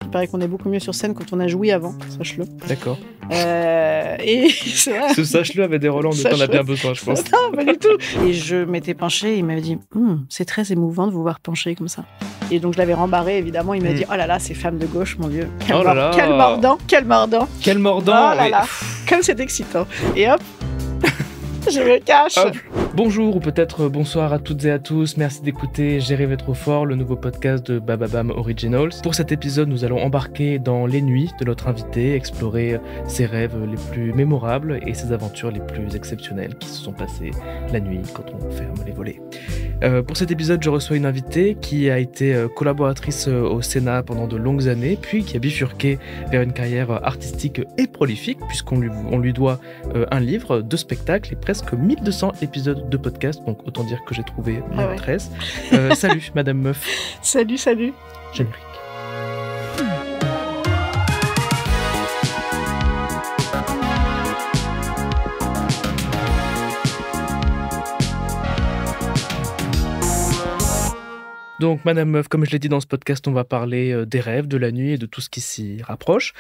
Il paraît qu'on est beaucoup mieux sur scène quand on a joui avant, sache-le. D'accord. Et c'est vrai. Ce sache-le avait des Roland, t'en as bien besoin, je pense. Non, pas du tout. Et je m'étais penchée, et il m'avait dit c'est très émouvant de vous voir pencher comme ça. Et donc je l'avais rembarré, évidemment. Il m'a dit oh là là, ces femmes de gauche, mon Dieu. Quel mordant. Quel mordant. Oh là là, comme c'est excitant. Et hop, je me cache. Hop. Bonjour ou peut-être bonsoir à toutes et à tous. Merci d'écouter J'ai rêvé trop fort, le nouveau podcast de Bababam Originals. Pour cet épisode, nous allons embarquer dans les nuits de notre invité, explorer ses rêves les plus mémorables et ses aventures les plus exceptionnelles qui se sont passées la nuit quand on ferme les volets. Pour cet épisode, je reçois une invitée qui a été collaboratrice au Sénat pendant de longues années, puis qui a bifurqué vers une carrière artistique et prolifique, puisqu'on lui doit un livre, 2 spectacles et presque 1200 épisodes de podcast, donc autant dire que j'ai trouvé ma maîtresse. Salut, Madame Meuf. Salut. Générique. Donc, Madame Meuf, comme je l'ai dit dans ce podcast, on va parler des rêves, de la nuit et de tout ce qui s'y rapproche.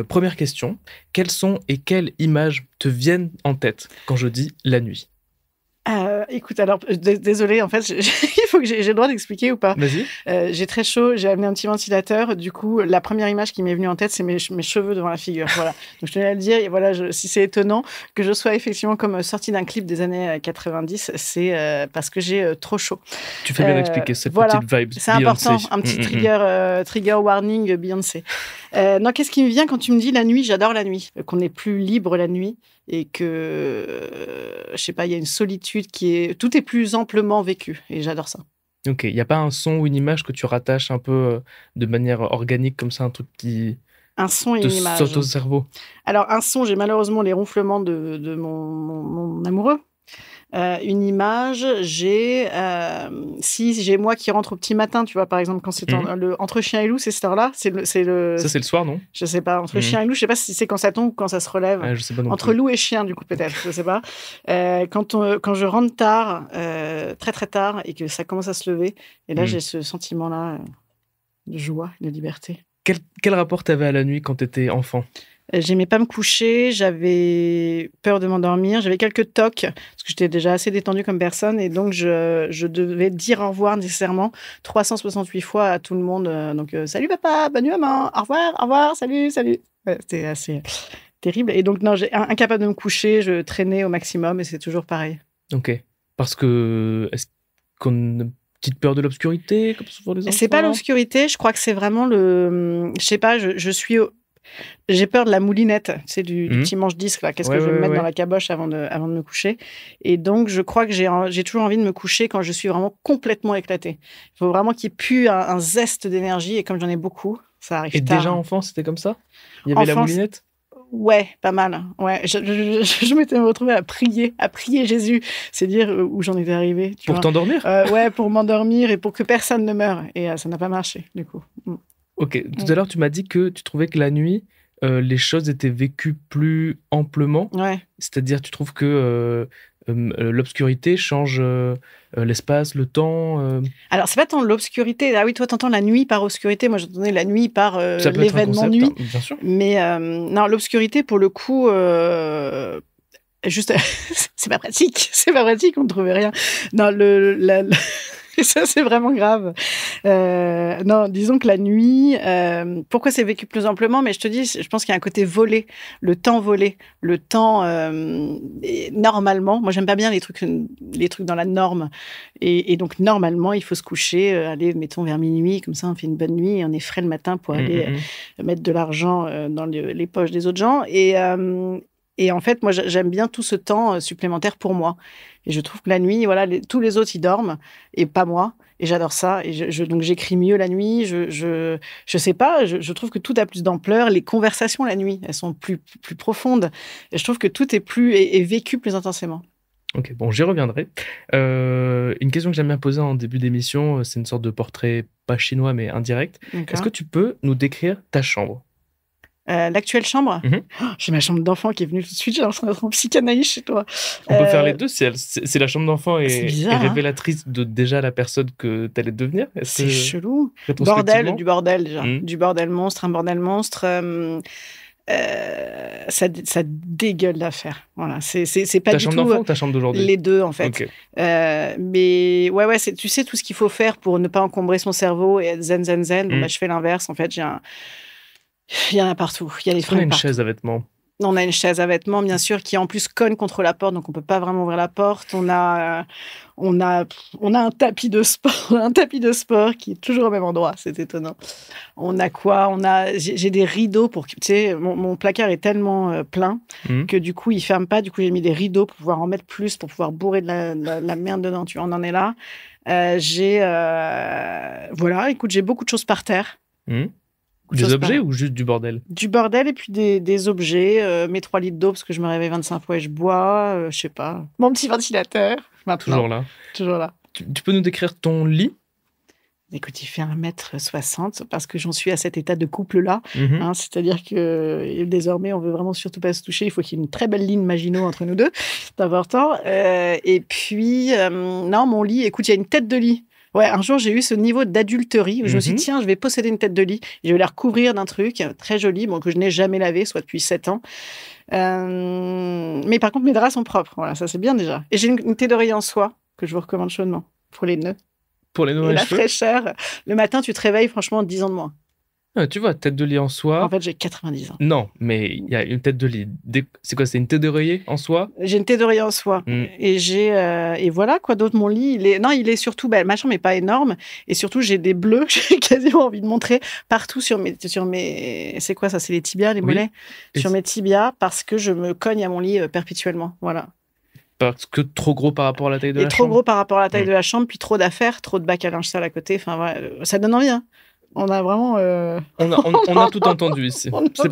Première question, quels sons et quelles images te viennent en tête quand je dis la nuit ? Écoute, alors, désolée, en fait, il faut que j'ai le droit d'expliquer ou pas ? Vas-y. J'ai très chaud, j'ai amené un petit ventilateur. Du coup, la première image qui m'est venue en tête, c'est mes cheveux devant la figure. Voilà. Donc, je tenais à le dire. Et voilà, si c'est étonnant que je sois effectivement comme sortie d'un clip des années 90, c'est parce que j'ai trop chaud. Tu fais bien d'expliquer cette voilà, petite vibe. C'est Beyoncé. important, un petit trigger warning Beyoncé. Non, qu'est-ce qui me vient quand tu me dis la nuit ? J'adore la nuit. Qu'on est plus libre la nuit et que, je sais pas, il y a une solitude tout est plus amplement vécu et j'adore ça. Ok, il n'y a pas un son ou une image que tu rattaches un peu de manière organique comme ça, un truc qui un son et te une image. saute au cerveau? Alors, un son, j'ai malheureusement les ronflements de mon amoureux. Une image, j'ai moi qui rentre au petit matin, tu vois, par exemple, quand c'est entre chien et loup, c'est cette heure-là. Ça, c'est le soir, non ? Je sais pas, entre chien et loup, je sais pas si c'est quand ça tombe ou quand ça se relève. Je sais pas non entre plus. loup et chien, du coup, peut-être, je sais pas. Quand je rentre tard, très très tard, et que ça commence à se lever, et là, j'ai ce sentiment-là de joie, de liberté. Quel rapport t'avais à la nuit quand t'étais enfant ? J'aimais pas me coucher, j'avais peur de m'endormir, j'avais quelques tocs, parce que j'étais déjà assez détendue comme personne, et donc je devais dire au revoir nécessairement 368 fois à tout le monde. Donc, salut papa, bonne nuit maman, au revoir, salut. Ouais, c'était assez terrible. Et donc, non, incapable de me coucher, je traînais au maximum, et c'est toujours pareil. Ok. Parce que, est-ce qu'on a une petite peur de l'obscurité, comme souvent les enfants ? C'est pas l'obscurité, je crois que c'est vraiment je sais pas, j'ai peur de la moulinette, c'est du petit manche-disque, là. Qu'est-ce que je vais me mettre dans la caboche avant de me coucher. Et donc, je crois que j'ai toujours envie de me coucher quand je suis vraiment complètement éclatée. Il faut vraiment qu'il pue un zeste d'énergie, et comme j'en ai beaucoup, ça arrive tard. Et déjà enfant, c'était comme ça ? Il y avait la moulinette ? Ouais, pas mal. Ouais, je m'étais retrouvée à prier Jésus. C'est dire où j'en étais arrivée. Pour t'endormir ? Ouais, pour m'endormir et pour que personne ne meure. Et ça n'a pas marché, du coup. Ok, tout à l'heure, tu m'as dit que tu trouvais que la nuit, les choses étaient vécues plus amplement. Ouais. C'est-à-dire, tu trouves que l'obscurité change l'espace, le temps Alors, c'est pas tant l'obscurité. Ah oui, toi, t'entends la nuit par obscurité. Moi, j'entendais la nuit par l'événement nuit. Hein, bien sûr. Mais non, l'obscurité, pour le coup... juste, c'est pas pratique, on ne trouvait rien. Non, ça, c'est vraiment grave. Non, disons que la nuit, pourquoi c'est vécu plus amplement ? Mais je te dis, je pense qu'il y a un côté volé, le temps volé, le temps normalement. Moi, j'aime pas bien les trucs dans la norme. Et donc, normalement, il faut se coucher, aller, mettons, vers minuit, comme ça, on fait une bonne nuit et on est frais le matin pour aller mettre de l'argent dans les poches des autres gens. Et en fait, moi, j'aime bien tout ce temps supplémentaire pour moi. Et je trouve que la nuit, voilà, tous les autres, ils dorment, et pas moi. Et j'adore ça. Et donc, j'écris mieux la nuit. Je sais pas, je trouve que tout a plus d'ampleur. Les conversations la nuit, elles sont plus profondes. Et je trouve que tout est vécu plus intensément. Ok, bon, j'y reviendrai. Une question que j'aime bien poser en début d'émission, c'est une sorte de portrait, pas chinois, mais indirect. D'accord. Est-ce que tu peux nous décrire ta chambre ? L'actuelle chambre. J'ai ma chambre d'enfant qui est venue tout de suite. J'ai l'impression d'être en psychanalyse chez toi. On peut faire les deux si la chambre d'enfant C'est bizarre, est révélatrice de déjà la personne que t'allais devenir. C'est chelou. Rétrospectivement Du bordel déjà. Du bordel monstre, un bordel monstre. Ça dégueule l'affaire. Voilà, c'est pas ta du chambre tout d'enfant ou ta chambre d'aujourd'hui? les deux en fait. Okay. Mais ouais, tu sais tout ce qu'il faut faire pour ne pas encombrer son cerveau et être zen. Bon, bah, je fais l'inverse. En fait, il y en a partout. Il y a des fringues. On a une chaise à vêtements. On a une chaise à vêtements, bien sûr, qui en plus cogne contre la porte, donc on peut pas vraiment ouvrir la porte. On a un tapis de sport, qui est toujours au même endroit. C'est étonnant. On a quoi? J'ai des rideaux pour, tu sais, mon placard est tellement plein que du coup il ferme pas. Du coup j'ai mis des rideaux pour pouvoir en mettre plus, pour pouvoir bourrer de la merde dedans. Tu vois, on en est là. Voilà. Écoute, j'ai beaucoup de choses par terre. Des objets ou juste du bordel? Du bordel et puis des objets. Mes 3 litres d'eau parce que je me réveille 25 fois et je bois. Je sais pas. Mon petit ventilateur. Maintenant. Toujours là. Tu peux nous décrire ton lit? Écoute, il fait 1m60 parce que j'en suis à cet état de couple-là. C'est-à-dire que désormais, on veut vraiment surtout pas se toucher. Il faut qu'il y ait une très belle ligne Maginot entre nous deux. C'est important. Et puis, non, mon lit, écoute, il y a une tête de lit. Ouais, un jour, j'ai eu ce niveau d'adulterie où je me suis dit, tiens, je vais posséder une tête de lit. Je vais la recouvrir d'un truc très joli, que je n'ai jamais lavé, soit depuis 7 ans. Mais par contre, mes draps sont propres. Voilà, ça, c'est bien déjà. Et j'ai une thé d'oreiller en soie que je vous recommande chaudement pour les nœuds. Pour les nœuds et la fraîcheur. Le matin, tu te réveilles, franchement, 10 ans de moins. Ah, tu vois, tête de lit en soie. En fait, j'ai 90 ans. Non, mais il y a une tête de lit. C'est quoi? C'est une tête d'oreiller en soie? J'ai une tête d'oreiller en soie. Et et voilà, quoi d'autre? Mon lit, il est surtout... ma chambre n'est pas énorme. Et surtout, j'ai des bleus que j'ai quasiment envie de montrer partout sur mes... C'est quoi ça? C'est les tibias, les mollets? Sur mes tibias, parce que je me cogne à mon lit perpétuellement. Voilà. Parce que trop gros par rapport à la taille de la chambre? Trop gros par rapport à la taille de la chambre, puis trop d'affaires, trop de bac à linge sale à côté. Enfin, voilà, ça donne envie, hein. On a vraiment... On a tout entendu ici. C'est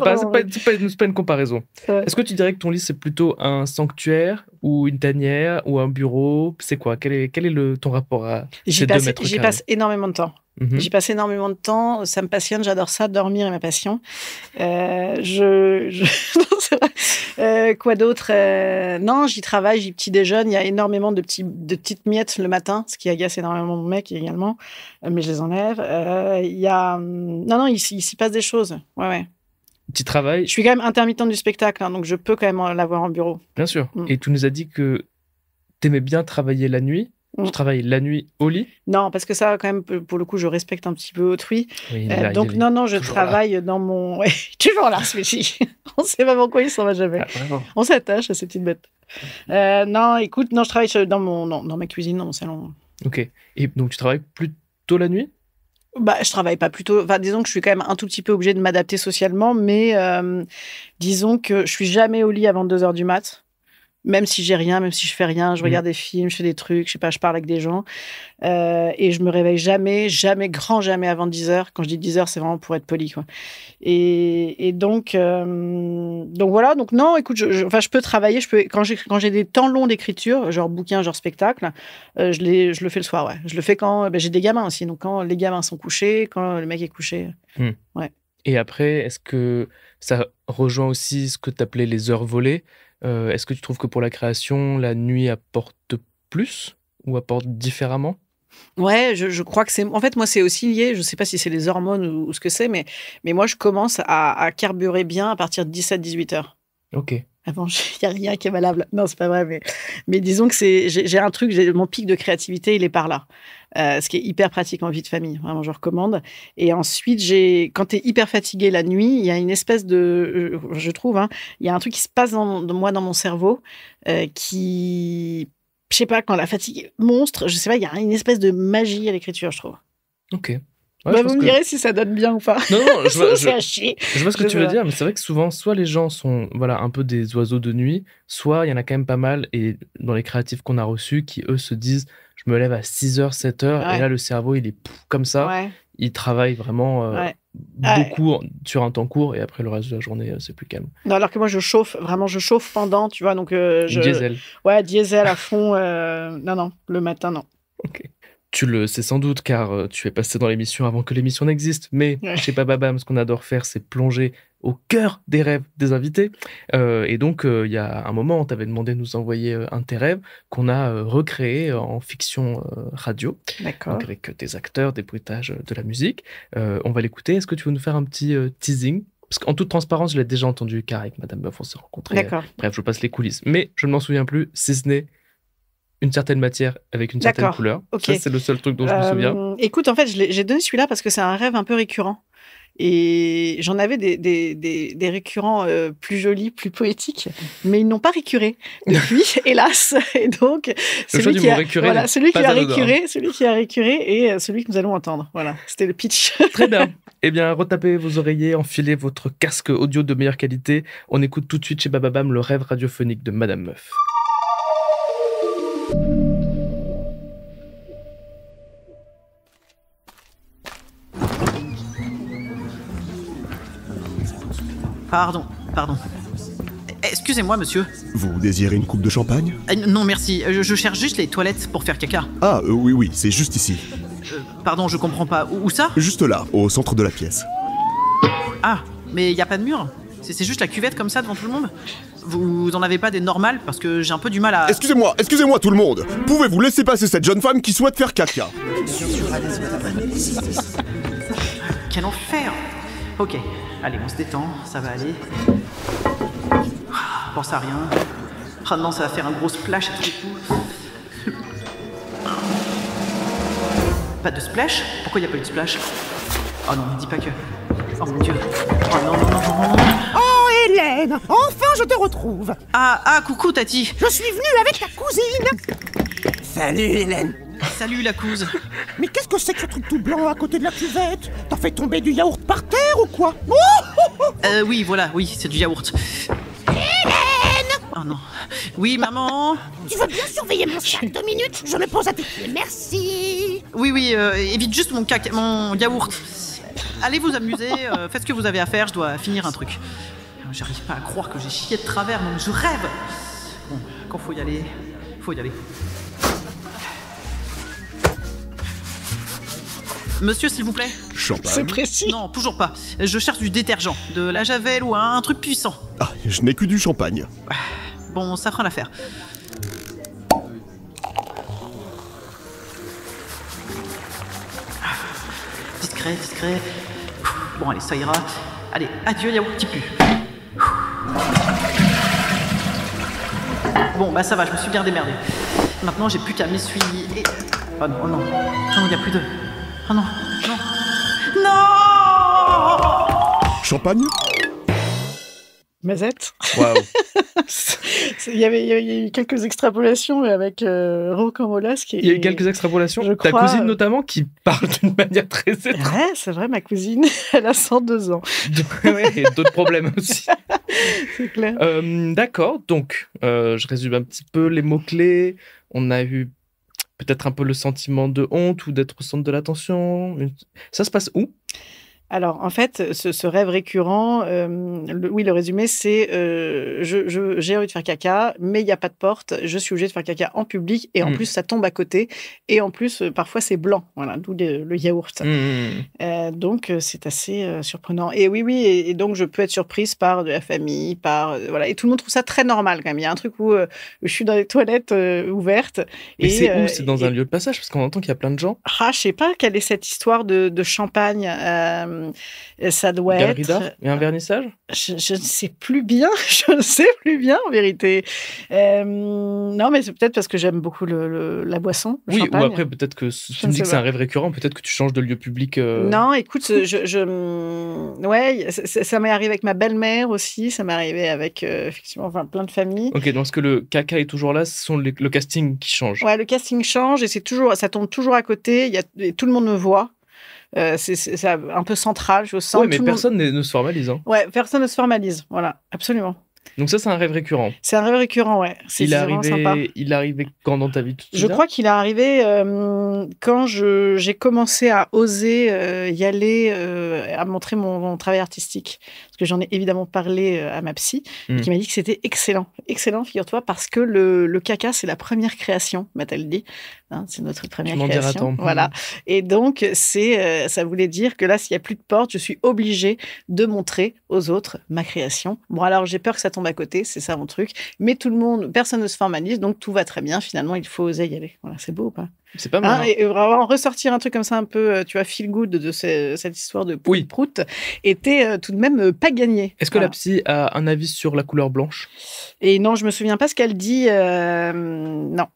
pas une comparaison. Est-ce que tu dirais que ton lit, c'est plutôt un sanctuaire ou une tanière ou un bureau? C'est quoi? Quel est ton rapport à ces 2 mètres carrés? J'y passe énormément de temps. J'y passe énormément de temps. Ça me passionne, j'adore ça. Dormir est ma passion. Non, c'est vrai. Quoi d'autre? Non, j'y travaille, j'y petit déjeune. Il y a énormément de petites miettes le matin, ce qui agace énormément mon mec également. Mais je les enlève. Il y a... Non, il s'y passe des choses. Ouais. Tu travailles? Je suis quand même intermittente du spectacle, hein, donc je peux quand même l'avoir en bureau. Bien sûr. Et tu nous as dit que tu aimais bien travailler la nuit. Tu travailles la nuit au lit? Non, parce que ça, quand même, pour le coup, je respecte un petit peu autrui. Oui, donc, non, je travaille dans mon... Ouais, toujours là, celui-ci. On ne sait pas pourquoi il s'en va jamais. On s'attache à ces petites bêtes. Non, écoute, je travaille dans ma cuisine, dans mon salon. Ok. Et donc, tu travailles plutôt la nuit? Je travaille pas plutôt... Enfin, disons que je suis quand même un tout petit peu obligée de m'adapter socialement, mais disons que je suis jamais au lit avant 2h du mat'. Même si j'ai rien, même si je fais rien, je regarde des films, je fais des trucs, je sais pas, je parle avec des gens. Et je me réveille jamais avant 10h. Quand je dis 10h, c'est vraiment pour être poli, quoi. Et donc voilà. Donc non, écoute, je peux travailler. Quand j'ai des temps longs d'écriture, genre bouquin, genre spectacle, je le fais le soir, ouais. Je le fais quand j'ai des gamins aussi. Donc quand les gamins sont couchés, quand le mec est couché. Ouais. Et après, est-ce que ça rejoint aussi ce que tu appelais les heures volées? Est-ce que tu trouves que pour la création, la nuit apporte plus ou apporte différemment? Ouais, je crois que c'est... En fait, moi, c'est aussi lié, je sais pas si c'est les hormones ou ce que c'est, mais moi, je commence à carburer bien à partir de 17-18 heures. Ok. Avant, il n'y a rien qui est valable. Non, c'est pas vrai, mais disons que j'ai un truc, mon pic de créativité, il est par là. Ce qui est hyper pratique en vie de famille. Vraiment, je recommande. Et ensuite, quand tu es hyper fatigué la nuit, il y a une espèce de... Je trouve, hein, il y a un truc qui se passe dans mon cerveau qui... Je sais pas, quand la fatigue est monstre, je sais pas, il y a une espèce de magie à l'écriture, je trouve. Ok. Ouais, vous me direz si ça donne bien ou pas. Non, je vois ce que tu veux vois. dire, mais c'est vrai que souvent, soit les gens sont un peu des oiseaux de nuit, soit il y en a quand même pas mal, et dans les créatifs qu'on a reçus, qui eux se disent, je me lève à 6h, 7h, et là le cerveau il est comme ça, il travaille vraiment beaucoup sur un temps court, et après le reste de la journée c'est plus calme. Non, alors que moi je chauffe pendant, tu vois, donc diesel. Ouais, diesel à fond. Non, le matin non. Ok. Tu le sais sans doute car tu es passé dans l'émission avant que l'émission n'existe, mais chez Bababam, ce qu'on adore faire, c'est plonger au cœur des rêves des invités. Et donc, il y a un moment, on t'avait demandé de nous envoyer un de tes rêves qu'on a recréé en fiction radio. D'accord. Donc avec des acteurs, des bruitages, de la musique. On va l'écouter. Est-ce que tu veux nous faire un petit teasing? Parce qu'en toute transparence, je l'ai déjà entendu, car avec Madame Meuf, on s'est rencontrés. D'accord. Bref, je passe les coulisses. Mais je ne m'en souviens plus, si ce n'est une certaine matière avec une certaine couleur. Okay. Ça, c'est le seul truc dont je me souviens. Écoute, en fait, j'ai donné celui-là parce que c'est un rêve un peu récurrent. Et j'en avais des récurrents plus jolis, plus poétiques, mais ils n'ont pas récuré depuis, hélas. Et donc, celui qui a récuré et celui que nous allons entendre. Voilà, c'était le pitch. Très bien. Eh bien, retapez vos oreillers, enfilez votre casque audio de meilleure qualité. On écoute tout de suite chez Bababam le rêve radiophonique de Madame Meuf. Pardon. Excusez-moi, monsieur. Vous désirez une coupe de champagne ? Non, merci. Je cherche juste les toilettes pour faire caca. Ah, oui, c'est juste ici. Pardon, je comprends pas. Où ça ? Juste là, au centre de la pièce. Ah, mais y a pas de mur ? C'est juste la cuvette comme ça devant tout le monde ? Vous en avez pas des normales ? Parce que j'ai un peu du mal à... Excusez-moi tout le monde. Pouvez-vous laisser passer cette jeune femme qui souhaite faire caca ? Quel enfer ! Ok, allez, on se détend, ça va aller. Pense à rien. Ah non, ça va faire un gros splash à tous les coups. Pas de splash ? Pourquoi y a pas eu de splash ? Oh non, dis pas que... Oh mon Dieu. Oh non. Oh Hélène, enfin je te retrouve. Ah, coucou Tati. Je suis venue avec ta cousine. Salut Hélène. Salut la couse. Mais qu'est-ce que c'est que ce truc tout blanc à côté de la cuvette ? T'as fait tomber du yaourt par terre ou quoi ? Oui, voilà, c'est du yaourt. Hélène ! Oh non. Oui, maman. Tu veux bien surveiller mon sac 2 minutes ? Je me pose à tes pieds, merci. Oui, évite juste mon yaourt. Allez vous amuser, faites ce que vous avez à faire, je dois finir un truc. J'arrive pas à croire que j'ai chié de travers, même je rêve. Bon, quand faut y aller, faut y aller. Monsieur, s'il vous plaît. Champagne ? C'est précis. Non, toujours pas. Je cherche du détergent, de la javel ou un truc puissant. Ah, je n'ai que du champagne. Bon, ça fera l'affaire. Discret. Bon, allez, ça ira. Allez, adieu, yaourt petit pu. Bon, bah ça va, je me suis bien démerdé. Maintenant, j'ai plus qu'à m'essuyer et... Oh non. Non, il n'y a plus de... Oh non. Champagne ? Mazette. Waouh. Il y a eu quelques extrapolations avec Rocambolesque. Il y a eu quelques extrapolations. Je Ta crois... cousine notamment qui parle d'une manière très étrange. Ouais, c'est vrai, ma cousine, elle a 102 ans. Ouais, et d'autres problèmes aussi. C'est clair. D'accord, donc je résume un petit peu les mots-clés. On a eu peut-être un peu le sentiment de honte ou d'être au centre de l'attention. Ça se passe où ? Alors, en fait, ce rêve récurrent, le résumé, c'est j'ai envie de faire caca, mais il n'y a pas de porte. Je suis obligée de faire caca en public et en plus, ça tombe à côté. Et en plus, parfois, c'est blanc. Voilà, d'où le yaourt. Donc, c'est assez surprenant. Et oui, et donc, je peux être surprise par de la famille, voilà. Et tout le monde trouve ça très normal quand même. Il y a un truc où je suis dans les toilettes ouvertes. Et c'est où ? C'est dans un lieu de passage ? Parce qu'on entend qu'il y a plein de gens. Ah, je sais pas quelle est cette histoire de champagne. Ça doit Galerie être... d'art et un vernissage ? Je ne sais plus bien. En vérité. Non, mais c'est peut-être parce que j'aime beaucoup la boisson, le champagne. Ou après, peut-être que si tu me dis que c'est un rêve récurrent, peut-être que tu changes de lieu public. Non, écoute, ouais, ça m'est arrivé avec ma belle-mère aussi. Ça m'est arrivé avec, effectivement, plein de familles. Ok, donc est-ce que le caca est toujours là ? Ce sont le casting qui change. Ouais, le casting change et ça tombe toujours à côté. Et tout le monde me voit. C'est un peu central, je sens. Ouais, mais personne ne se formalise. Hein. Ouais, personne ne se formalise. Voilà, absolument. Donc ça, c'est un rêve récurrent. C'est un rêve récurrent, ouais. C'est vraiment sympa. Il est arrivé quand dans ta vie? Je crois qu'il est arrivé quand j'ai commencé à oser y aller, à montrer mon travail artistique. Parce que j'en ai évidemment parlé à ma psy, qui m'a dit que c'était excellent. Excellent, figure-toi, parce que le caca, c'est la première création, m'a-t-elle dit. Hein, c'est notre première création. Voilà. Et donc, ça voulait dire que là, s'il n'y a plus de porte, je suis obligée de montrer aux autres ma création. Bon, alors, j'ai peur que ça tombe à côté, c'est ça mon truc. Mais personne ne se formalise, donc tout va très bien. Finalement, il faut oser y aller. Voilà, c'est beau ou pas? C'est pas mal. Et vraiment ressortir un truc comme ça un peu, tu vois, feel good de cette histoire de prout était tout de même pas gagné. Est-ce que la psy a un avis sur la couleur blanche? Et non, je me souviens pas ce qu'elle dit. Non.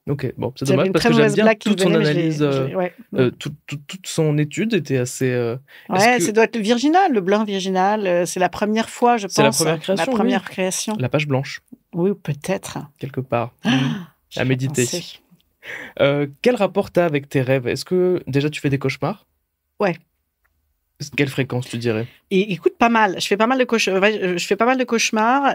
Ok, bon, c'est dommage parce que j'aime bien toute son analyse, ouais. Toute son étude était assez... ça doit être le virginal, le blanc virginal. C'est la première fois, je pense. C'est la première création. La première création. La page blanche. Oui, peut-être. Quelque part. À méditer. Quel rapport t'as avec tes rêves? Est-ce que déjà tu fais des cauchemars? Ouais. Quelle fréquence tu dirais? Et écoute, pas mal. Je fais pas mal de cauchemars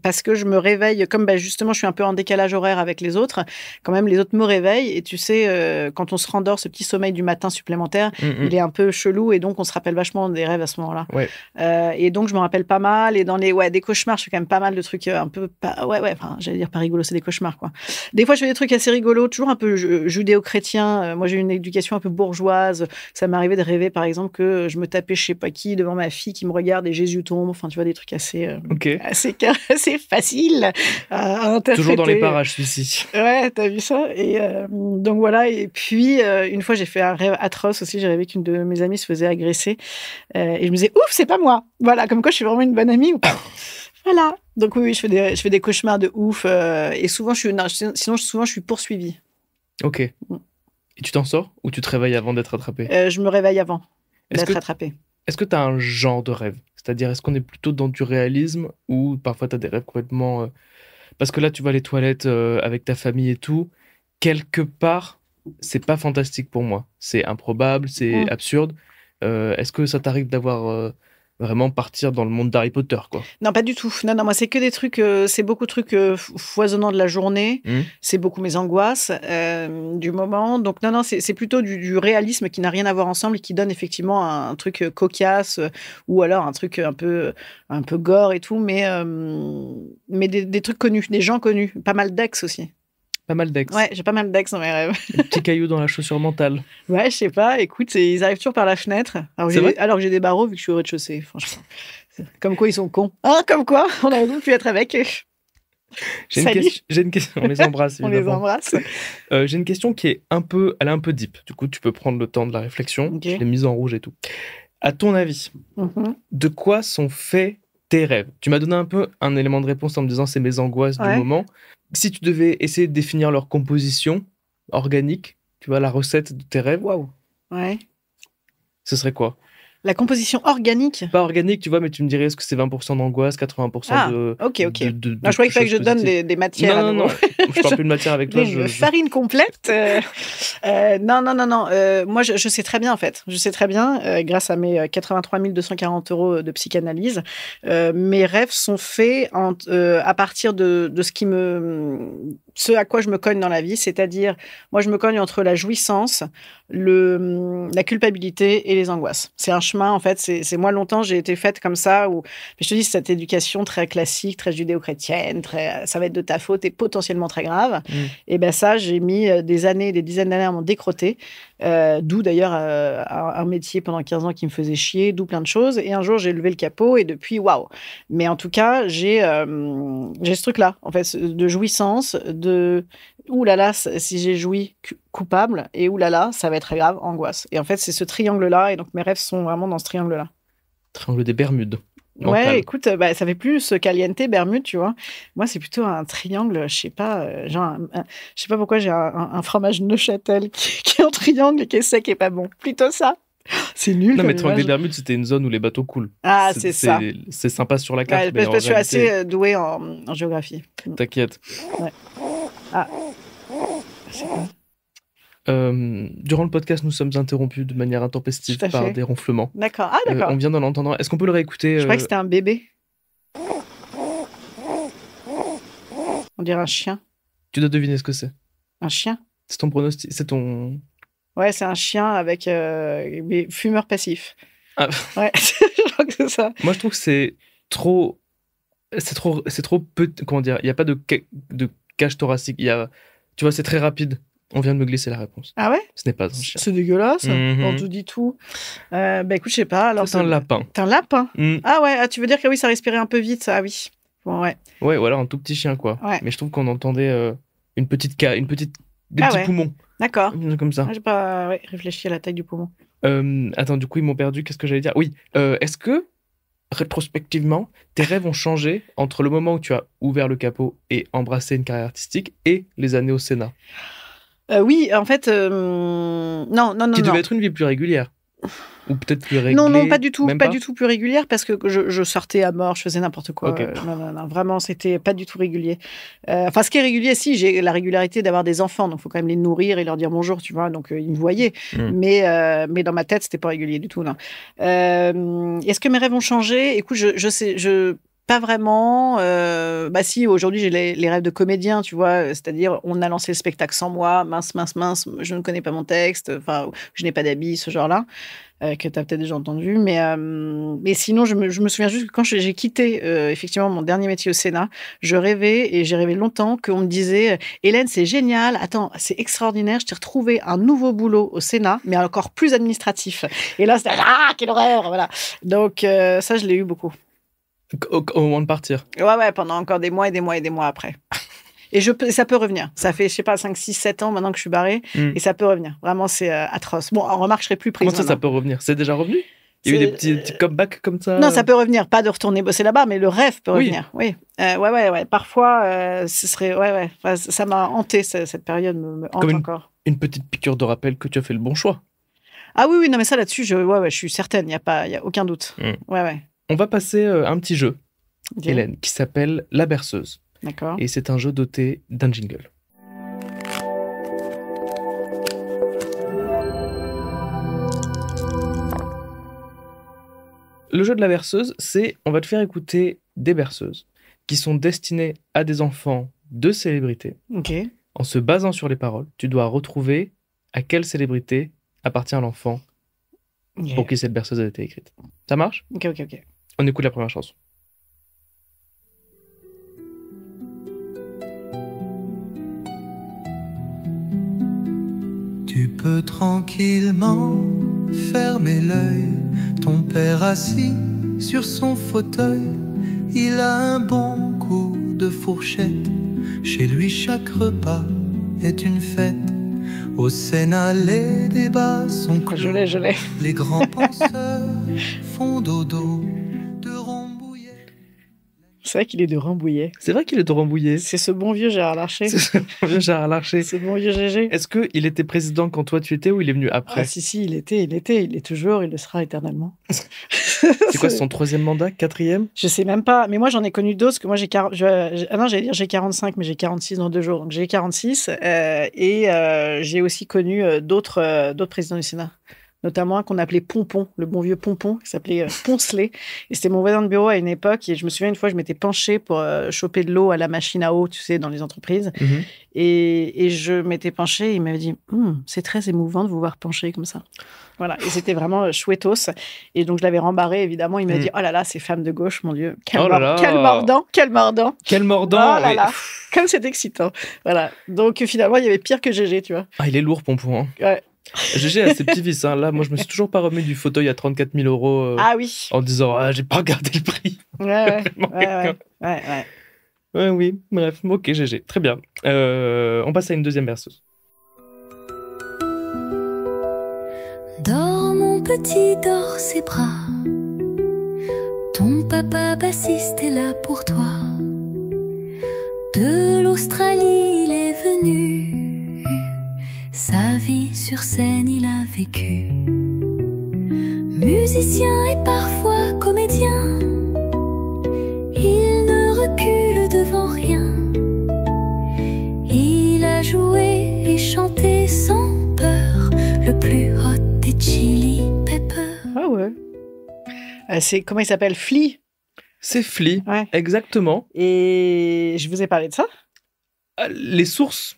parce que je me réveille, comme justement je suis un peu en décalage horaire avec les autres, quand même les autres me réveillent et tu sais, quand on se rendort, ce petit sommeil du matin supplémentaire, il est un peu chelou et donc on se rappelle vachement des rêves à ce moment-là. Ouais. Et donc je me rappelle pas mal et dans des cauchemars, je fais quand même pas mal de trucs un peu, enfin j'allais dire pas rigolo, c'est des cauchemars quoi. Des fois je fais des trucs assez rigolos, toujours un peu judéo-chrétien. Moi j'ai une éducation un peu bourgeoise, ça m'arrivait de rêver par exemple que je me tapais je sais pas qui devant ma fille qui me regarde et Jésus tombe, enfin tu vois des trucs assez faciles à interpréter. Toujours dans les parages celui-ci. Ouais, t'as vu ça? Et donc voilà, et puis une fois j'ai fait un rêve atroce aussi, j'ai rêvé qu'une de mes amies se faisait agresser et je me disais ouf, c'est pas moi. Voilà, comme quoi je suis vraiment une bonne amie ou pas. Voilà. Donc oui, je fais des cauchemars de ouf et souvent je suis poursuivie. Ok. Et tu t'en sors ou tu te réveilles avant d'être attrapée? Je me réveille avant d'être attrapée. Est-ce que tu as un genre de rêve? C'est-à-dire, est-ce qu'on est plutôt dans du réalisme ou parfois tu as des rêves complètement... Parce que là, tu vas à les toilettes avec ta famille et tout. Quelque part, c'est pas fantastique pour moi. C'est improbable, c'est absurde. Est-ce que ça t'arrive d'avoir... vraiment partir dans le monde d'Harry Potter, quoi? Non, pas du tout. Non, moi, c'est que des trucs, c'est beaucoup de trucs foisonnants de la journée. C'est beaucoup mes angoisses du moment. Donc, non, c'est plutôt du réalisme qui n'a rien à voir ensemble et qui donne effectivement un truc cocasse ou alors un truc un peu gore et tout, mais des trucs connus, des gens connus. Pas mal d'ex aussi. Pas mal d'ex. Ouais, j'ai pas mal d'ex dans mes rêves. Des petits cailloux dans la chaussure mentale. Ouais, je sais pas. Écoute, ils arrivent toujours par la fenêtre. Alors que j'ai des barreaux vu que je suis au rez-de-chaussée, franchement. Comme quoi, ils sont cons. Hein, comme quoi, on aurait donc pu être avec. J'ai une question. On les embrasse, évidemment. On les embrasse. J'ai une question qui est elle est un peu deep. Du coup, tu peux prendre le temps de la réflexion. Okay. Je l'ai mise en rouge et tout. À ton avis, de quoi sont faits tes rêves? Tu m'as donné un peu un élément de réponse en me disant c'est mes angoisses du moment. Si tu devais essayer de définir leur composition organique, tu vois, la recette de tes rêves, ouais, ce serait quoi? La composition organique? Pas organique, tu vois, mais tu me dirais, est-ce que c'est 20% d'angoisse, 80% de... Ok. Non, je croyais qu'il fallait que je donne des matières. Non. Je parle plus de matière avec toi. Farine complète. Non. Moi, je sais très bien, en fait. Je sais très bien, grâce à mes 83 240 € de psychanalyse, mes rêves sont faits à partir de ce à quoi je me cogne dans la vie. C'est-à-dire, moi, je me cogne entre la jouissance, la culpabilité et les angoisses. C'est un chemin, en fait. C'est moi, longtemps, j'ai été faite comme ça. Mais je te dis, cette éducation très classique, très judéo-chrétienne, ça va être de ta faute et potentiellement très grave. Et ben ça, j'ai mis des dizaines d'années à m'en décrotter. D'où d'ailleurs un métier pendant 15 ans qui me faisait chier, d'où plein de choses. Et un jour, j'ai levé le capot et depuis, waouh. Mais en tout cas, j'ai ce truc-là, en fait, de jouissance, de oulala, si j'ai joui, coupable, et oulala, ça va être très grave, angoisse. Et en fait, c'est ce triangle-là, et donc mes rêves sont vraiment dans ce triangle-là. Triangle des Bermudes. Mental. Ouais, écoute, ça fait plus Caliente, Bermude, tu vois. Moi, c'est plutôt un triangle, je sais pas, je sais pas pourquoi j'ai un fromage Neuchâtel qui est en triangle et qui est sec et pas bon. Plutôt ça. C'est nul. Non, mais Triangle des Bermudes, c'était une zone où les bateaux coulent. Ah, c'est ça. C'est sympa sur la carte. Ouais, mais je suis assez douée en géographie. T'inquiète. Ouais. Ah. Durant le podcast, nous sommes interrompus de manière intempestive par des ronflements. D'accord. Ah, d'accord. On vient d'en entendre. Est-ce qu'on peut le réécouter? Je crois que c'était un bébé. On dirait un chien. Tu dois deviner ce que c'est. Un chien. C'est ton pronostic. C'est ton. Ouais, c'est un chien avec mais fumeur passif. Ah. Ouais, je crois que c'est ça. Moi, je trouve que c'est trop peu. Comment dire? Il n'y a pas de cage thoracique. Tu vois, c'est très rapide. On vient de me glisser la réponse. Ah ouais? Ce n'est pas un chien. C'est dégueulasse. Mhm. On tout dit tout. Bah écoute, je sais pas. Alors, C'est un lapin. T'es un lapin? Mm. Ah ouais, tu veux dire que oui, ça respirait un peu vite, ça? Ah oui. Bon, ouais. Ouais, ou alors un tout petit chien, quoi. Ouais. Mais je trouve qu'on entendait des Ah petits ouais. poumons. D'accord. Comme ça. J'ai pas réfléchi à la taille du poumon. Attends, du coup, ils m'ont perdu. Qu'est-ce que j'allais dire? Oui. Est-ce que, rétrospectivement, tes rêves ont changé entre le moment où tu as ouvert le capot et embrassé une carrière artistique et les années au Sénat? Oui, en fait, non. Qui devait être une vie plus régulière. Ou peut-être plus réglée. Non, pas du tout. Même Pas du tout plus régulière parce que je sortais à mort, je faisais n'importe quoi. Ok. Non, vraiment, c'était pas du tout régulier. Enfin, ce qui est régulier, si, j'ai la régularité d'avoir des enfants, donc il faut quand même les nourrir et leur dire bonjour, tu vois. Donc, ils me voyaient. Mais dans ma tête, c'était pas régulier du tout, non. Est-ce que mes rêves ont changé? Écoute, je sais, pas vraiment. Bah si, aujourd'hui, j'ai les rêves de comédien, tu vois. C'est-à-dire, on a lancé le spectacle sans moi, mince, je ne connais pas mon texte, enfin, je n'ai pas d'habits, ce genre-là, que tu as peut-être déjà entendu. Mais sinon, je me souviens juste que quand j'ai quitté, effectivement, mon dernier métier au Sénat, je rêvais, et j'ai rêvé longtemps, qu'on me disait « Hélène, c'est génial, attends, c'est extraordinaire, je t'ai retrouvé un nouveau boulot au Sénat, mais encore plus administratif. » Et là, c'était « Ah, quelle horreur !» Voilà. Donc, ça, je l'ai eu beaucoup. Au moment de partir. Ouais, pendant encore des mois et des mois et des mois après. Et ça peut revenir. Ça fait, je sais pas, 5, 6, 7 ans maintenant que je suis barrée, et ça peut revenir. Vraiment, c'est atroce. Bon, en remarque, je serai plus prise. Comment ça peut revenir? C'est déjà revenu? Il y a eu des petits comebacks comme ça? Non, ça peut revenir. Pas de retourner bosser là-bas, mais le rêve peut revenir. Oui. Ouais. Parfois, ce serait... Ouais. Enfin, ça m'a hanté, cette période me hante comme encore. Une petite piqûre de rappel que tu as fait le bon choix. Ah oui, non, mais ça, là-dessus, je suis certaine. Il y a aucun doute. Ouais. On va passer à un petit jeu, Ok. Hélène, qui s'appelle La Berceuse. D'accord. Et c'est un jeu doté d'un jingle. Le jeu de la berceuse, c'est on va te faire écouter des berceuses qui sont destinées à des enfants de célébrités. Ok. En se basant sur les paroles, tu dois retrouver à quelle célébrité appartient l'enfant pour qui cette berceuse a été écrite. Ça marche? Ok. On écoute la première chanson. Tu peux tranquillement fermer l'œil. Ton père assis sur son fauteuil, il a un bon coup de fourchette. Chez lui, chaque repas est une fête. Au Sénat, les débats sont clos. Je l'ai. Les grands penseurs font dodo de Rambouillet. C'est vrai qu'il est de Rambouillet. C'est vrai qu'il est de Rambouillet. C'est ce bon vieux Gérard Larcher. C'est ce bon vieux Gérard Larcher. Ce bon vieux Gégé. Est-ce qu'il était président quand toi tu étais ou il est venu après? Ah si, il est toujours, il le sera éternellement. C'est quoi, son 3e mandat, 4e? Je sais même pas, mais moi j'en ai connu d'autres, parce que moi j'allais dire j'ai 45, mais j'ai 46 dans 2 jours, donc j'ai 46, et j'ai aussi connu d'autres présidents du Sénat. Notamment un qu'on appelait Pompon, le bon vieux Pompon, qui s'appelait Poncelet. Et c'était mon voisin de bureau à une époque. Et je me souviens, une fois, je m'étais penchée pour choper de l'eau à la machine à eau, tu sais, dans les entreprises. Mhm. Et je m'étais penchée, et il m'avait dit c'est très émouvant de vous voir pencher comme ça. Voilà, et c'était vraiment chouettos. Et donc, je l'avais rembarré, évidemment. Il m'a dit oh là là, ces femmes de gauche, mon Dieu. Quel mordant. Quel mordant. Oh là là, comme c'est excitant. Voilà. Donc, finalement, il y avait pire que Gégé, tu vois. Ah, il est lourd, Pompon. Hein. Ouais. Gégé a ses petits vices. Hein. Là, moi, je me suis toujours pas remis du fauteuil à 34 000 euros Ah oui. en disant j'ai pas regardé le prix. Ouais. Ouais, oui. Bref, ok, Gégé. Très bien. On passe à une deuxième berceuse. Dors mon petit, dors ses bras. Ton papa bassiste est là pour toi. De l'Australie il est venu. Sa vie sur scène il a vécu. Musicien et parfois comédien, il ne recule devant rien. Il a joué et chanté sans peur le plus hot des Chili Peppers. Ah ouais. C'est comment il s'appelle, Flea. C'est Flea, Ouais. exactement. Et je vous ai parlé de ça. Les sources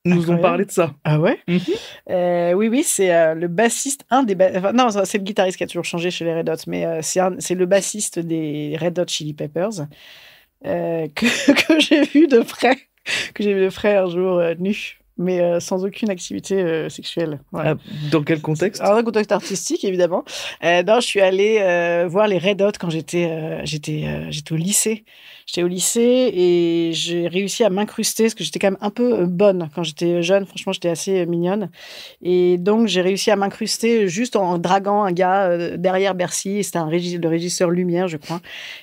nous ont Incroyable. parlé de ça. Ah ouais? Mhm. Oui, c'est le bassiste, enfin, non, c'est le guitariste qui a toujours changé chez les Red Hot, mais c'est le bassiste des Red Hot Chili Peppers que j'ai vu de près un jour nu, mais sans aucune activité sexuelle. Voilà. Ah, dans quel contexte? Alors, dans un contexte artistique, évidemment. Non, je suis allée voir les Red Hot quand j'étais au lycée. J'étais au lycée et j'ai réussi à m'incruster parce que j'étais quand même un peu bonne quand j'étais jeune. Franchement, j'étais assez mignonne. Et donc, j'ai réussi à m'incruster juste en draguant un gars derrière Bercy. C'était le régisseur Lumière, je crois.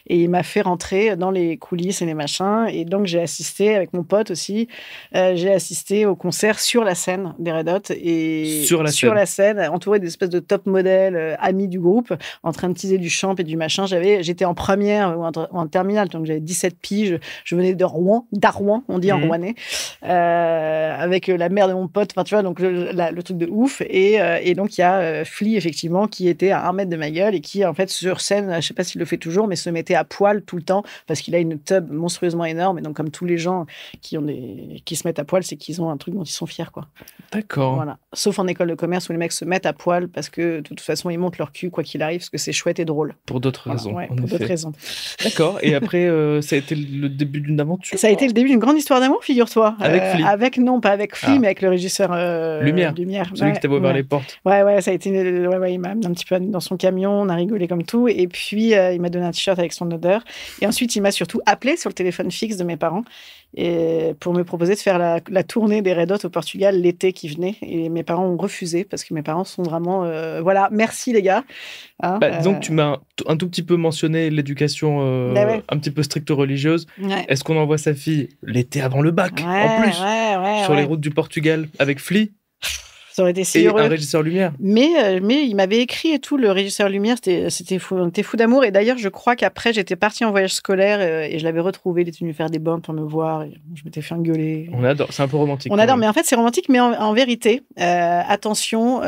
Et il m'a fait rentrer dans les coulisses et les machins. Et donc, j'ai assisté avec mon pote aussi. J'ai assisté au concert sur la scène des Red Hot. Et Sur la scène, entouré d'espèces de top modèles, amis du groupe, en train de teaser du champ et du machin. J'étais en première ou en terminale, donc j'avais 17 piges. Je venais de Rouen, d'Arouen, on dit en rouennais, avec la mère de mon pote. Enfin, tu vois, donc le truc de ouf. Et donc, il y a Flea, effectivement, qui était à 1 mètre de ma gueule et qui, en fait, sur scène, je sais pas s'il le fait toujours, mais se mettait à poil tout le temps parce qu'il a une tub monstrueusement énorme. Et donc, comme tous les gens qui se mettent à poil, c'est qu'ils ont un truc dont ils sont fiers, quoi. D'accord. Voilà. Sauf en école de commerce où les mecs se mettent à poil parce que de toute façon ils montent leur cul quoi qu'il arrive parce que c'est chouette et drôle. Pour d'autres Voilà, raisons. ouais, en pour effet. d'autres raisons. D'accord. Et après, ça a été le début d'une aventure. Ça a été le début d'une grande histoire d'amour, figure-toi. Avec Flea. Non, pas avec Flea, Ah. mais avec le régisseur Lumière. Celui qui t'avait ouvert ouais. les portes. Ouais, ça a été. Ouais, il m'a amené un petit peu dans son camion, on a rigolé comme tout. Et puis, il m'a donné un t-shirt avec son odeur. Et ensuite, il m'a surtout appelé sur le téléphone fixe de mes parents et pour me proposer de faire la tournée des Red Hot au Portugal l'été qui venait. Et mes parents ont refusé parce que mes parents sont vraiment. Voilà, merci les gars. Hein, Donc, tu m'as un tout petit peu mentionné l'éducation ouais. un petit peu stricte religieuse. Ouais. Est-ce qu'on envoie sa fille l'été avant le bac, en plus, sur les routes du Portugal, avec Flea Ça aurait été si et heureux. un régisseur Lumière? Mais il m'avait écrit et tout, le régisseur Lumière, c'était fou, on était fou d'amour. Et d'ailleurs, je crois qu'après, j'étais partie en voyage scolaire et je l'avais retrouvé. Il était venu faire des bornes pour me voir. Et je m'étais fait engueuler. On adore, c'est un peu romantique. On adore, mais en fait, c'est romantique. Mais en vérité, attention,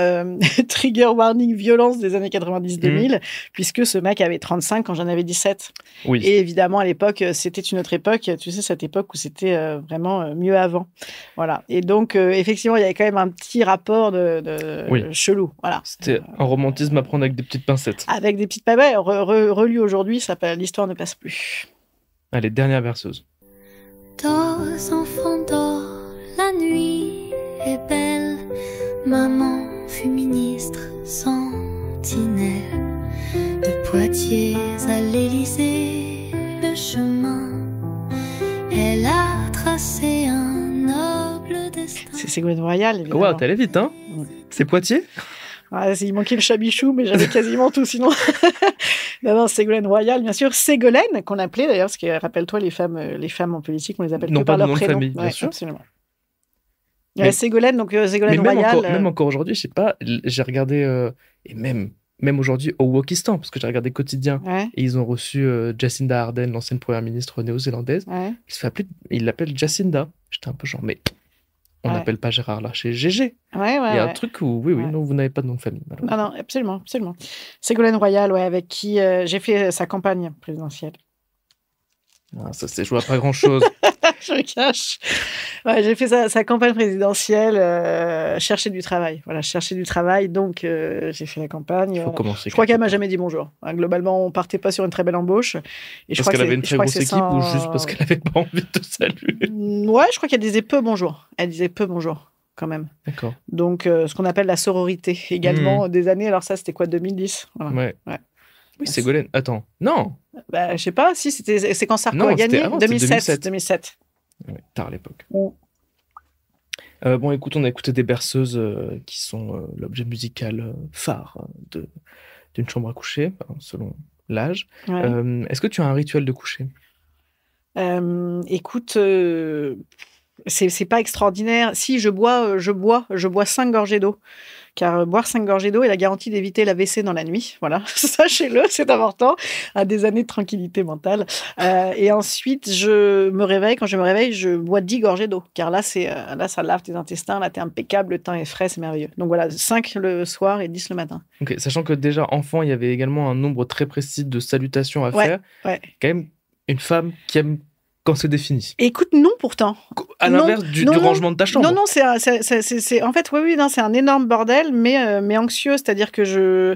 trigger warning, violence des années 90-2000, puisque ce mec avait 35 quand j'en avais 17. Oui. Et évidemment, à l'époque, c'était une autre époque. Tu sais, cette époque où c'était vraiment mieux avant. Voilà. Et donc, effectivement, il y avait quand même un petit rapport Oui. chelou. Voilà. C'était un romantisme à prendre avec des petites pincettes. Avec des petites pincettes. Relu aujourd'hui, l'histoire ne passe plus. Allez, dernière berceuse. Dors, enfant, dors, la nuit est belle. Maman fut ministre sentinelle. De Poitiers à l'Élysée, le chemin, elle a tracé un noble destin. C'est Ségolène Royal, évidemment. Waouh, t'allais vite, hein? C'est Poitiers? Il manquait le chabichou, mais j'avais quasiment tout sinon. Non, Ségolène Royal, bien sûr. Ségolène, qu'on appelait d'ailleurs, parce que rappelle-toi, les femmes en politique, on les appelle Non, que pas par de leur nom de prénom. famille, bien sûr. Absolument. Mais- Ségolène, donc Ségolène Mais Royal. même encore aujourd'hui, je sais pas, j'ai regardé, et même aujourd'hui au Wokistan, parce que j'ai regardé Quotidien, Ouais, et ils ont reçu Jacinda Ardern, l'ancienne première ministre néo-zélandaise. ouais. Il l'appelle Jacinda. J'étais un peu genre, mais on Ouais. n'appelle pas Gérard Larcher GG. Ouais, Il y a un ouais. truc où, oui, Ouais. non, vous n'avez pas de nom de famille, malheureusement. Non, absolument. Ségolène Royal, ouais, avec qui j'ai fait sa campagne présidentielle. Ah, ça, c'est joué à pas grand-chose. Je me cache. Ouais, j'ai fait sa campagne présidentielle, chercher du travail. Voilà, chercher du travail, donc j'ai fait la campagne. Il faut commencer. Je crois qu'elle m'a jamais dit bonjour. Hein, globalement, on partait pas sur une très belle embauche. Et je Parce crois qu'elle que avait une je très crois que grosse c'est équipe ça, ou juste parce qu'elle avait pas envie de te saluer? Ouais, je crois qu'elle disait peu bonjour. Elle disait peu bonjour, quand même. D'accord. Donc, ce qu'on appelle la sororité. Également, des années, alors ça, c'était quoi, 2010? Voilà. Ouais. Ouais. Oui, Ségolène. Attends. Non. Bah, je sais pas, si, c'est quand Sarko Non, a gagné? c'était avant, c'était 2007. 2007. Ouais, tard à l'époque. Oh. Bon, écoute, on a écouté des berceuses qui sont l'objet musical phare d'une chambre à coucher, selon l'âge. Ouais. Est-ce que tu as un rituel de coucher? Écoute, c'est pas extraordinaire. Si, je bois 5 gorgées d'eau. Car boire 5 gorgées d'eau est la garantie d'éviter l'AVC dans la nuit. Voilà, sachez-le, c'est important. À des années de tranquillité mentale. Et ensuite, quand je me réveille, je bois 10 gorgées d'eau. Car là, ça lave tes intestins, là, t'es impeccable, le teint est frais, c'est merveilleux. Donc voilà, 5 le soir et 10 le matin. Ok, sachant que déjà, enfant, il y avait également un nombre très précis de salutations à Ouais, faire. ouais. Quand même, une femme qui aime quand c'est défini. Écoute, non, pourtant. À Non, l'inverse du non, rangement de ta chambre. Non, c'est en fait, oui, non, c'est un énorme bordel, mais anxieux, c'est-à-dire que je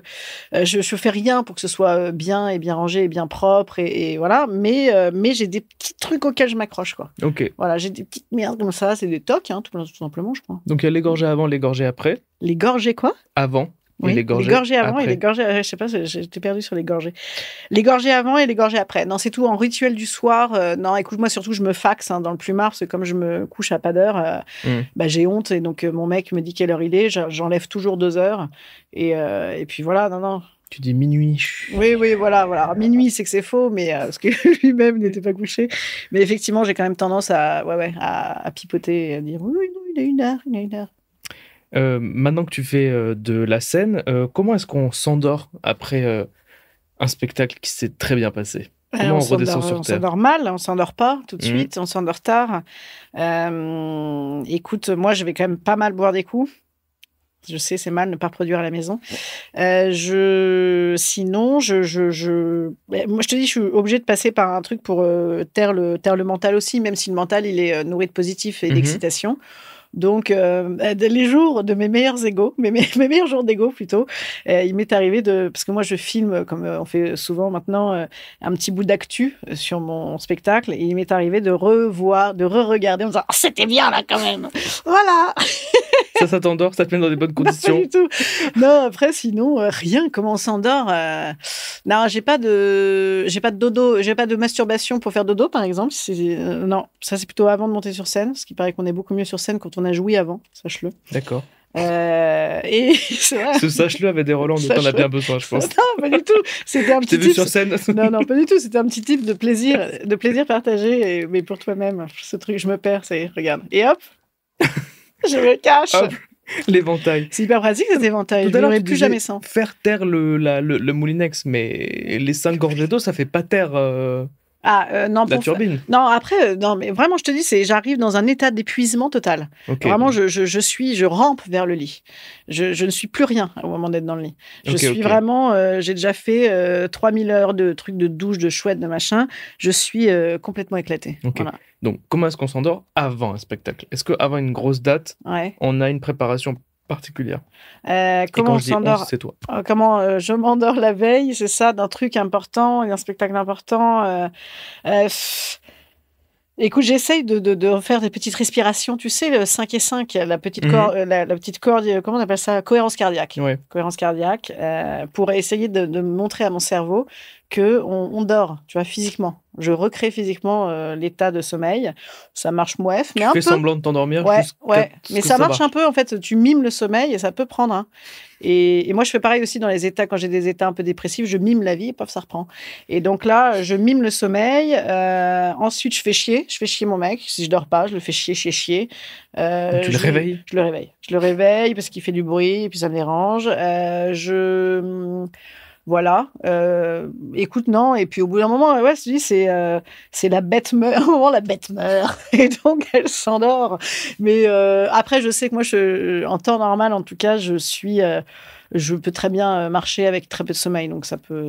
fais rien pour que ce soit bien et bien rangé et bien propre et voilà, mais j'ai des petits trucs auxquels je m'accroche, quoi. Ok. Voilà, j'ai des petites merdes comme ça, c'est des tocs, hein, tout simplement, je crois. Donc il y a les gorgées avant, les gorgées après. Les gorgées, quoi? Avant. Oui, Et les gorgées avant après. et les gorgées, je sais pas, j'étais perdue sur les gorgées. Les gorgées avant et les gorgées après. Non, c'est tout en rituel du soir. Non, écoute, moi surtout, je me faxe dans le plumard parce que comme je me couche à pas d'heure, bah, j'ai honte et donc mon mec me dit quelle heure il est. J'enlève toujours 2 heures et puis voilà, non. Tu dis minuit. Oui, voilà. Alors, minuit, c'est que c'est faux, mais parce que lui-même n'était pas couché. Mais effectivement, j'ai quand même tendance à pipoter et à dire oui, non, il est 1 heure. Maintenant que tu fais de la scène, comment est-ce qu'on s'endort après un spectacle qui s'est très bien passé? Comment on redescend sur On terre? s'endort mal, on s'endort pas tout de Mhm. suite, on s'endort tard. Écoute, moi, je vais quand même pas mal boire des coups. Je sais, c'est mal ne pas reproduire à la maison. Sinon, moi, je te dis, je suis obligée de passer par un truc pour taire le mental aussi, même si le mental, il est nourri de positif et Mhm. d'excitation. Donc, les jours de mes meilleurs égos, mes meilleurs jours d'égo plutôt, il m'est arrivé parce que moi je filme, comme on fait souvent maintenant, un petit bout d'actu sur mon spectacle, et il m'est arrivé de re-regarder en me disant oh, c'était bien là quand même, voilà. Ça t'endort, ça te met dans des bonnes Non, pas conditions. du tout. Non, après, sinon, rien. Comment on s'endort Non, j'ai pas de dodo, j'ai pas de masturbation pour faire dodo, par exemple. Non, ça, c'est plutôt avant de monter sur scène, parce qu'il paraît qu'on est beaucoup mieux sur scène quand on a joué avant, sache-le. D'accord. Et c'est vrai. Ce sache-le avait des relents dont on a bien besoin, je pense. Non, pas du tout. C'était un Je petit t'ai vu tips. sur scène. Non, pas du tout. C'était un petit type de plaisir partagé, mais pour toi-même. Ce truc, je me perds, regarde. Et hop, je me cache. Hop. L'éventail. C'est hyper pratique cet éventail. Tout Je à l'heure, l'aurais tu plus disais jamais sans. faire taire le moulinex, mais les 5 gorgées d'eau, ça fait pas taire Non, la turbine. Non, après, non, mais vraiment, je te dis, j'arrive dans un état d'épuisement total. Ok. Vraiment, je rampe vers le lit. Je ne suis plus rien au moment d'être dans le lit. Je suis vraiment, j'ai déjà fait 3000 heures de trucs de douche, de chouette, de machin. Je suis complètement éclatée. Ok. Voilà. Donc, comment est-ce qu'on s'endort avant un spectacle? Est-ce qu'avant une grosse date, Ouais. on a une préparation particulière? Comment Et quand on je dis s'endort? c'est toi. Comment je m'endors la veille, c'est ça, d'un truc important, d'un spectacle important. Écoute, j'essaye de faire des petites respirations, tu sais, le 5 et 5, la petite corde, la petite corde, comment on appelle ça? Cohérence cardiaque. Ouais. Cohérence cardiaque, pour essayer de montrer à mon cerveau qu'on dort, tu vois, physiquement. Je recrée physiquement l'état de sommeil. Ça marche mouef, mais Tu un fais peu. semblant de t'endormir Ouais. ce Mais que ça marche va. un peu, en fait. Tu mimes le sommeil et ça peut prendre. Hein. Et moi, je fais pareil aussi dans les états, quand j'ai des états un peu dépressifs, je mime la vie et paf, ça reprend. Et donc là, je mime le sommeil. Ensuite, je fais chier mon mec. Si je dors pas, je le fais chier. Donc, tu le réveilles? Je le réveille parce qu'il fait du bruit et puis ça me dérange. Voilà. Écoute, non. Et puis au bout d'un moment, ouais, je te dis, c'est la bête meurt. À un moment, la bête meurt. Et donc, elle s'endort. Mais après, je sais que moi, en temps normal, en tout cas, je peux très bien marcher avec très peu de sommeil. Donc,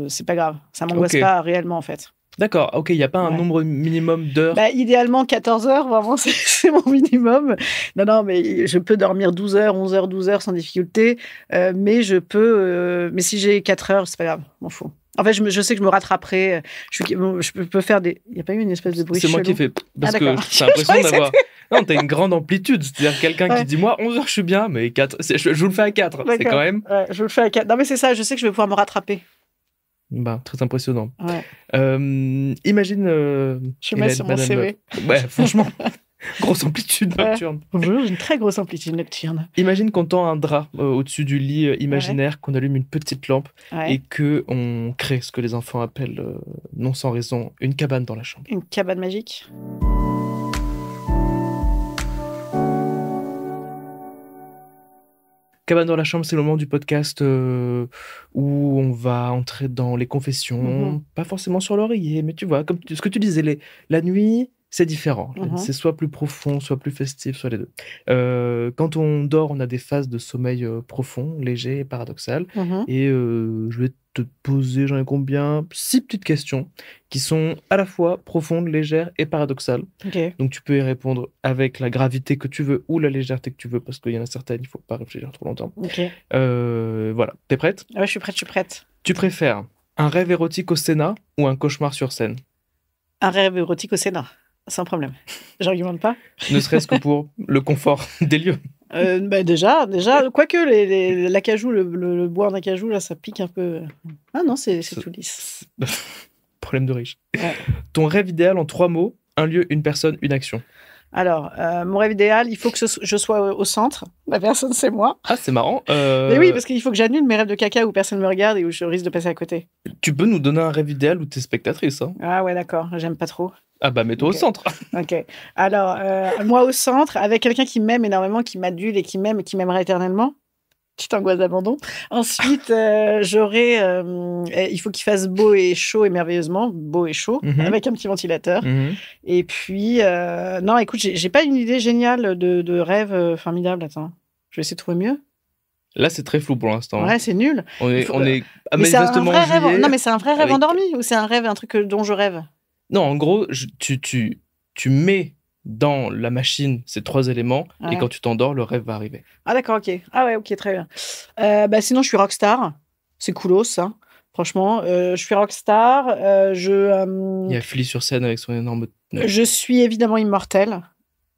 c'est pas grave. Ça m'angoisse pas réellement, en fait. D'accord, ok, il n'y a pas un nombre minimum d'heures? Idéalement, 14 heures, vraiment, c'est mon minimum. Non, mais je peux dormir 12 heures, 11 heures, 12 heures sans difficulté. Mais mais si j'ai 4 heures, c'est pas grave, m'en fous. En fait, je sais que je me rattraperai. Je peux faire des... Il n'y a pas eu une espèce de bruit C'est chelou? moi qui fais... Parce que d'accord. j'ai l'impression d'avoir... Non, t'as une grande amplitude. C'est-à-dire quelqu'un qui dit, moi, 11 heures, je suis bien, mais 4... je vous le fais à 4. D'accord. C'est quand même... Ouais, je le fais à 4. Non, mais c'est ça, je sais que je vais pouvoir me rattraper. Bah, très impressionnant. Ouais. Imagine... Je mets sur mon CV. Ouais, franchement, grosse amplitude nocturne. Bonjour, j'ai une très grosse amplitude nocturne. Imagine qu'on tend un drap au-dessus du lit imaginaire, qu'on allume une petite lampe et qu'on crée ce que les enfants appellent, non sans raison, une cabane dans la chambre. Une cabane magique. Cabane dans la chambre, c'est le moment du podcast où on va entrer dans les confessions, pas forcément sur l'oreiller, mais tu vois, comme ce que tu disais, la nuit, c'est différent. C'est soit plus profond, soit plus festif, soit les deux. Quand on dort, on a des phases de sommeil profond, léger et paradoxal. Et je vais te poser, j'en ai combien 6 petites questions qui sont à la fois profondes, légères et paradoxales. Donc tu peux y répondre avec la gravité que tu veux ou la légèreté que tu veux, parce qu'il y en a certaines, il ne faut pas réfléchir trop longtemps. Voilà, t'es prête? Ouais, je suis prête. Tu préfères un rêve érotique au Sénat ou un cauchemar sur scène? Un rêve érotique au Sénat, sans problème. J'argumente pas. Ne serait-ce que pour le confort des lieux. Déjà, quoique l'acajou, le bois en acajou, là, ça pique un peu. Ah non, c'est tout lisse. Problème de riche. Ouais. Ton rêve idéal en 3 mots, un lieu, une personne, une action. Alors, mon rêve idéal, il faut que je sois au centre. La personne, c'est moi. Ah, c'est marrant. Mais oui, parce qu'il faut que j'annule mes rêves de caca où personne me regarde et où je risque de passer à côté. Tu peux nous donner un rêve idéal où t'es spectatrice, hein? Ah ouais, d'accord. J'aime pas trop. Ah bah, mets-toi au centre. Ok. Alors, moi au centre, avec quelqu'un qui m'aime énormément, qui m'adule et qui m'aime et qui m'aimera éternellement. Petite angoisse d'abandon. Ensuite, il faut qu'il fasse beau et chaud et merveilleusement, beau et chaud, avec un petit ventilateur. Et puis, non, écoute, j'ai pas une idée géniale de rêve formidable. Attends, je vais essayer de trouver mieux. Là, c'est très flou pour l'instant. Ouais, c'est nul. On est manifestement en juillet. Non, mais c'est un vrai rêve endormi ou c'est un rêve, un truc dont je rêve? Non, en gros, tu mets dans la machine ces 3 éléments et quand tu t'endors, le rêve va arriver. Ah d'accord, ok. Ah ouais, ok, très bien. Sinon, je suis rockstar. C'est coolos, ça. Franchement, je suis rockstar. Il y a Philly sur scène avec son énorme... Je suis évidemment immortelle.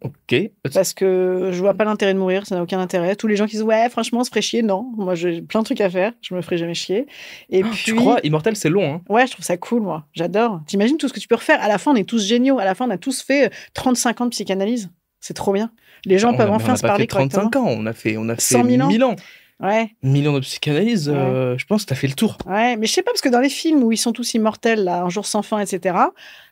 Ok. Parce que je vois pas l'intérêt de mourir, ça n'a aucun intérêt. Tous les gens qui disent ouais, franchement, on se ferait chier. Non, moi j'ai plein de trucs à faire, je me ferai jamais chier. Et puis, tu crois, immortel, c'est long, hein? Ouais, je trouve ça cool, moi. J'adore. T'imagines tout ce que tu peux refaire? À la fin, on est tous géniaux. À la fin, on a tous fait 35 ans de psychanalyse. C'est trop bien. Les gens peuvent enfin se parler correctement. On a pas fait 35 ans, on a fait 100 000 1000 ans. Ouais. 1000 ans de psychanalyse, je pense que t'as fait le tour. Ouais, mais je sais pas, parce que dans les films où ils sont tous immortels, là, Un jour sans fin, etc.,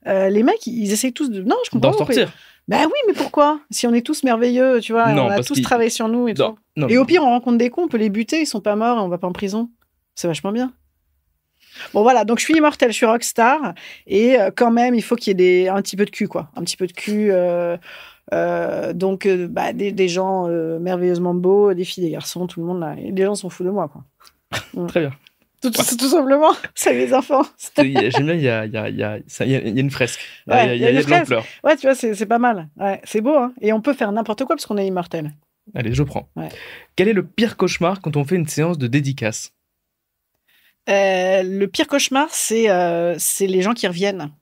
les mecs, ils essayent tous de... Non, je comprends pas. D'en sortir. Ben oui, mais pourquoi? Si on est tous merveilleux, tu vois, on a tous travaillé sur nous et tout. Non, et au pire, on rencontre des cons, on peut les buter, ils sont pas morts et on va pas en prison. C'est vachement bien. Bon, voilà, donc je suis immortelle, je suis rockstar, et quand même, il faut qu'il y ait un petit peu de cul, quoi. Un petit peu de cul... donc, des gens merveilleusement beaux, des filles, des garçons, tout le monde là. Et les gens sont fous de moi, quoi. Très bien. Tout simplement, salut les enfants. J'aime bien, il y a une fresque. Il y a de l'ampleur. Ouais, tu vois, c'est pas mal. Ouais, c'est beau, hein. Et on peut faire n'importe quoi parce qu'on est immortel. Allez, je prends. Ouais. Quel est le pire cauchemar quand on fait une séance de dédicace? Le pire cauchemar, c'est les gens qui reviennent.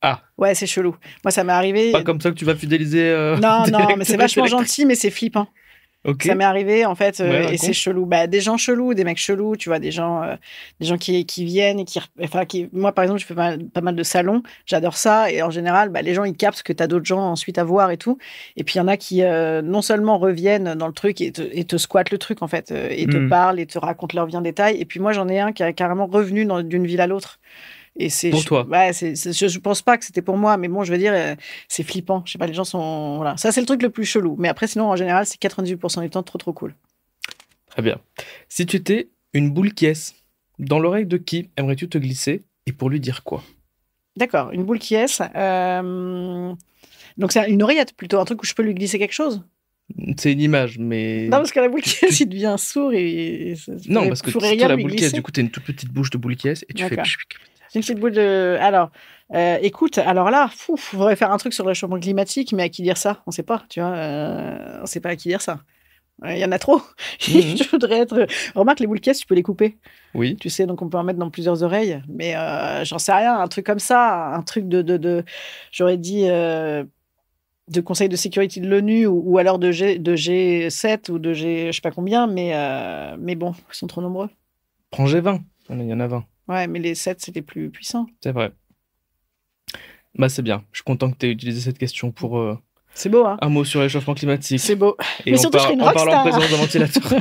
Ah. Ouais, c'est chelou. Moi, ça m'est arrivé. Pas comme ça que tu vas fidéliser. Non, mais c'est vachement gentil, mais c'est flippant. Okay. Ça m'est arrivé, en fait, et c'est chelou. Des gens chelous, des mecs chelous, tu vois, des gens qui viennent et moi, par exemple, je fais pas mal de salons, j'adore ça, et en général, les gens, ils captent que t'as d'autres gens ensuite à voir et tout. Et puis, il y en a qui, non seulement reviennent dans le truc et te squattent le truc, en fait, et te parlent et te racontent leur vie en détail. Et puis, moi, j'en ai un qui est carrément revenu d'une ville à l'autre. Et c'est pour toi. Ouais, je pense pas que c'était pour moi, mais bon, je veux dire, c'est flippant. Je sais pas, les gens sont... Voilà. Ça, c'est le truc le plus chelou. Mais après, sinon, en général, c'est 98% du temps trop cool. Très bien. Si tu étais une boule qui est, dans l'oreille de qui aimerais-tu te glisser et pour lui dire quoi? D'accord, une boule qui est. Donc, c'est une oreillette plutôt, un truc où je peux lui glisser quelque chose? C'est une image, mais... Non, parce que la boule qui est, il devient sourd et non, parce que si tu as la boule qui est, du coup, tu as une toute petite bouche de boule qui est et tu fais... C'est une petite boule de... Alors, écoute, alors là, il faudrait faire un truc sur le changement climatique, mais à qui dire ça? On ne sait pas, tu vois. On ne sait pas à qui dire ça. Il y en a trop. Je voudrais être... Remarque, les boules caisses, tu peux les couper. Oui. Tu sais, donc on peut en mettre dans plusieurs oreilles. Mais j'en sais rien, un truc comme ça, un truc de j'aurais dit... de conseil de sécurité de l'ONU ou alors de G7 ou de G... je sais pas combien, mais bon, ils sont trop nombreux. Prends G20, il y en a 20. Ouais, mais les 7, c'est les plus puissants. C'est vrai. C'est bien. Je suis content que tu aies utilisé cette question pour c'est beau, hein. Un mot sur l'échauffement climatique. C'est beau. Et mais surtout, je serais une rockstar. En présence d'un ventilateur.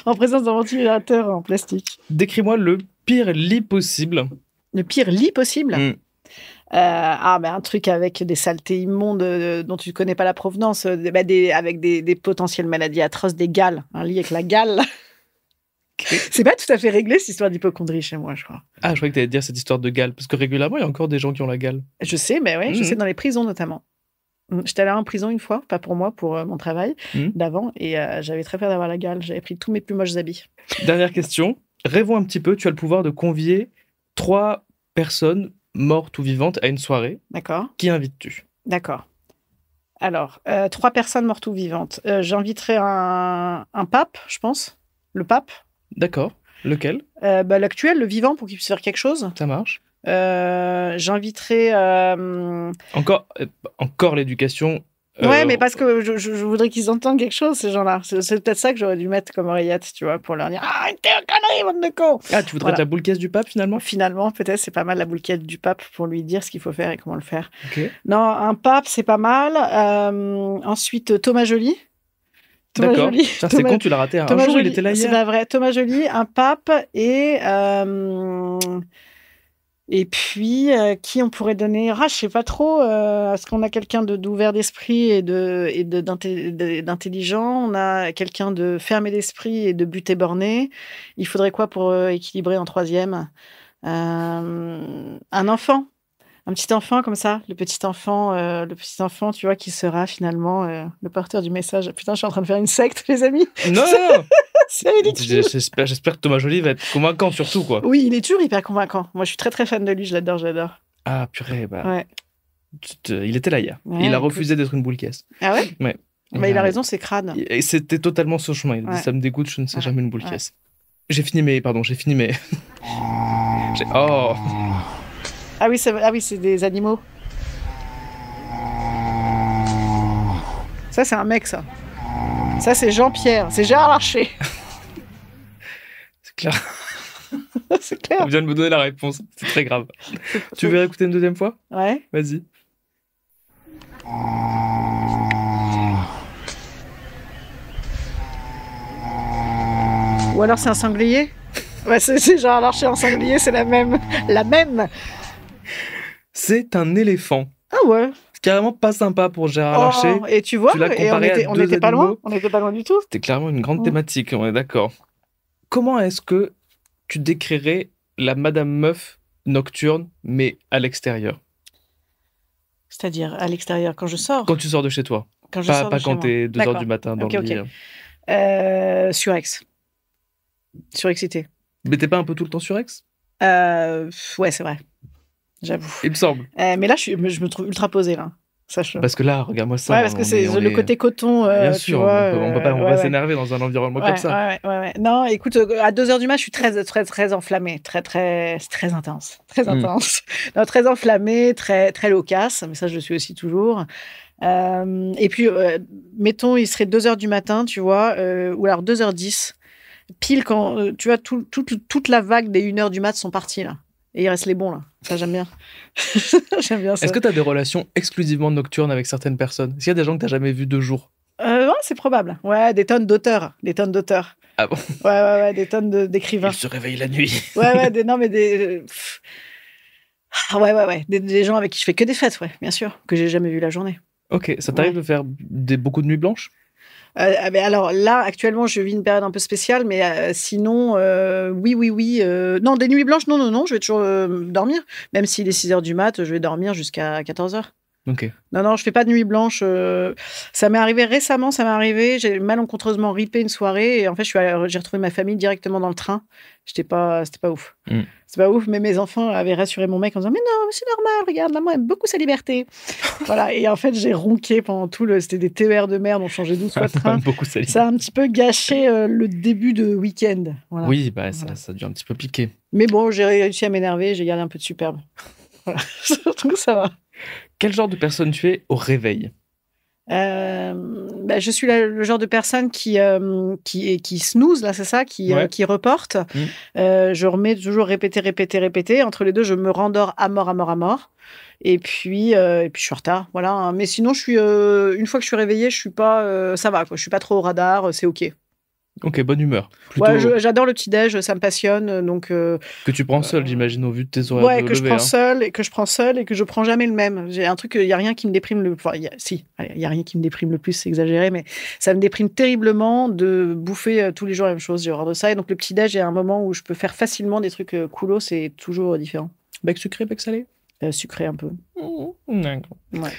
En présence d'un ventilateur en plastique. Décris-moi le pire lit possible. Le pire lit possible un truc avec des saletés immondes dont tu ne connais pas la provenance, avec des potentielles maladies atroces, des gales. Un lit avec la gale. C'est pas tout à fait réglé, cette histoire d'hypocondrie chez moi, je crois. Ah, je croyais que tu allais dire cette histoire de gale, parce que régulièrement, il y a encore des gens qui ont la gale. Je sais, mais ouais, je sais dans les prisons notamment. J'étais allée en prison une fois, pas pour moi, pour mon travail d'avant, et j'avais très peur d'avoir la gale. J'avais pris tous mes plus moches habits. Dernière question. Rêvons un petit peu. Tu as le pouvoir de convier 3 personnes mortes ou vivantes à une soirée. D'accord. Qui invites-tu? D'accord. Alors, 3 personnes mortes ou vivantes. J'inviterai un pape, je pense. Le pape. D'accord. Lequel? L'actuel, le vivant, pour qu'il puisse faire quelque chose. Ça marche. J'inviterai... Encore l'éducation. Ouais, mais parce que je voudrais qu'ils entendent quelque chose, ces gens-là. C'est peut-être ça que j'aurais dû mettre comme oreillette, tu vois, pour leur dire « Ah, t'es un connerie, bande de cons !» Ah, tu voudrais être la boule caisse du pape, finalement? Finalement, peut-être, c'est pas mal la boule caisse du pape pour lui dire ce qu'il faut faire et comment le faire. Ok. Non, un pape, c'est pas mal. Ensuite, Thomas Joly. D'accord. Tiens, c'est con, tu l'as raté. Un jour, Joly, il était là hier. C'est pas vrai. Thomas Joly, un pape et puis, qui on pourrait donner? Je sais pas trop. Est-ce qu'on a quelqu'un d'ouvert d'esprit et d'intelligent? On a quelqu'un de fermé d'esprit et de buté borné. Il faudrait quoi pour équilibrer en troisième? Un enfant. Un petit enfant comme ça. Le petit enfant, tu vois, qui sera finalement le porteur du message. Putain, je suis en train de faire une secte, les amis. Non. C'est ridicule. J'espère que Thomas Joly va être convaincant, surtout, quoi. Oui, il est toujours hyper convaincant. Moi, je suis très, très fan de lui. Je l'adore. Ah, purée, bah... Ouais. Il était là hier. Ouais, il a refusé d'être une boule caisse. Ah ouais? Ouais. Bah, il a raison, c'est crade. Et c'était totalement son chemin. Il a dit, ça me dégoûte, je ne sais jamais une boule caisse. J'ai fini mes... Oh. Ah oui, c'est des animaux. Ça, c'est un mec, ça. Ça, c'est Jean-Pierre. C'est Gérard Larcher. C'est clair. C'est clair. On vient de me donner la réponse. C'est très grave. Tu veux écouter une deuxième fois? Ouais. Vas-y. Ou alors c'est un sanglier? Ouais, c'est Gérard Larcher en sanglier, c'est la même. La même. C'est un éléphant. Ah ouais. C'est carrément pas sympa pour Gérard Larcher. Et tu vois, tu l'as comparé on n'était pas loin. On n'était pas loin du tout. C'était clairement une grande thématique, on est d'accord. Comment est-ce que tu décrirais la Madame Meuf nocturne, mais à l'extérieur? C'est-à-dire à l'extérieur, quand je sors? Quand tu sors de chez toi. Pas quand t'es 2h du matin dans le lit. Surex. Surexcité. Mais t'es pas un peu tout le temps surex? Ouais, c'est vrai. J'avoue. Il me semble. Mais là, je me trouve ultra posée, là. Sache-le. Parce que là, regarde-moi ça. Ouais, parce que c'est le côté coton. Bien sûr, on peut pas s'énerver dans un environnement comme ça. Ouais. Non, écoute, à 2h du mat, je suis très, très, très enflammée. C'est très intense. Très intense. Non, très enflammée, très, très loquace. Mais ça, je le suis aussi toujours. Et puis, mettons, il serait 2h du matin, tu vois, ou alors 2h10. Pile quand, tu vois, toute la vague des 1h du mat sont partis, là. Et il reste les bons, là. Ça, j'aime bien. J'aime bien ça. Est-ce que tu as des relations exclusivement nocturnes avec certaines personnes? Est-ce qu'il y a des gens que tu n'as jamais vus de jour? Ouais, c'est probable. Ouais, des tonnes d'auteurs. Ah bon? Ouais, des tonnes d'écrivains. Ils se réveillent la nuit. Ouais, ouais. Des gens avec qui je fais que des fêtes, ouais, bien sûr, que j'ai jamais vu la journée. Ok, ça t'arrive de faire beaucoup de nuits blanches? Mais alors là, actuellement, je vis une période un peu spéciale, mais sinon, oui. Non, des nuits blanches, non, je vais toujours dormir. Même s'il est 6h du mat, je vais dormir jusqu'à 14h. Ok. Non, je fais pas de nuit blanche. Ça m'est arrivé récemment, j'ai malencontreusement ripé une soirée et en fait, j'ai retrouvé ma famille directement dans le train. C'était pas ouf. C'est pas ouf, mais mes enfants avaient rassuré mon mec en disant mais non, c'est normal, regarde, maman aime beaucoup sa liberté. Voilà, et en fait, j'ai ronqué pendant c'était des TER de merde, on changeait 12 fois de train. Ça a un petit peu gâché le début de week-end. Voilà. Oui, ça a dû un petit peu piquer. Mais bon, j'ai réussi à m'énerver, j'ai gardé un peu de superbe. Voilà, donc ça va. Quel genre de personne tu es au réveil? Je suis le genre de personne qui snooze, là, c'est ça, qui reporte. Je remets toujours répéter. Entre les deux, je me rendors à mort. Et puis je suis en retard, voilà. Mais sinon, je suis une fois que je suis réveillée, je suis pas, ça va, quoi. Je suis pas trop au radar, c'est ok. Ok, bonne humeur. Plutôt Ouais, j'adore le petit-déj, ça me passionne. Donc, que tu prends seul, j'imagine, au vu de tes horaires ouais, de que je lever. prends seul et que je prends seul et que je prends jamais le même. J'ai un truc, il y a rien qui me déprime le. Enfin, si, il y a rien qui me déprime le plus, c'est exagéré, mais ça me déprime terriblement de bouffer tous les jours la même chose. J'ai horreur de ça. Et donc le petit-déj est un moment où je peux faire facilement des trucs coolos, c'est toujours différent. Bec sucré, bec salé. Sucré un peu. D'accord. Ouais.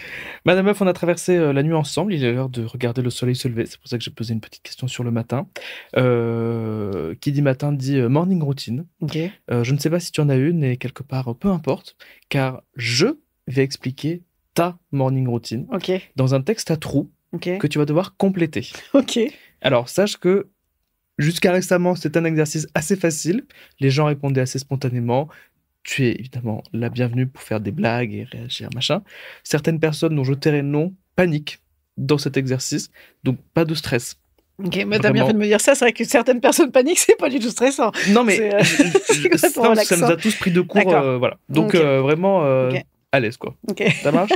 Madame Meuf, on a traversé la nuit ensemble. Il est l'heure de regarder le soleil se lever. C'est pour ça que j'ai posé une petite question sur le matin. Qui dit matin dit morning routine. Ok. Je ne sais pas si tu en as une, et quelque part, peu importe, car je vais expliquer ta morning routine Ok. dans un texte à trous Ok. que tu vas devoir compléter. Ok. Alors, sache que jusqu'à récemment, c'était un exercice assez facile. Les gens répondaient assez spontanément. Tu es évidemment la bienvenue pour faire des blagues et réagir, machin. Certaines personnes dont je tairai le nom paniquent dans cet exercice, donc pas de stress. Ok, mais t'as bien fait de me dire ça. C'est vrai que certaines personnes paniquent, c'est pas du tout stressant. Non, mais C'est complètement ça relaxant. nous a tous pris de court. D'accord. Voilà. Donc Ok. vraiment Ok. à l'aise, quoi. Ok. Ça marche.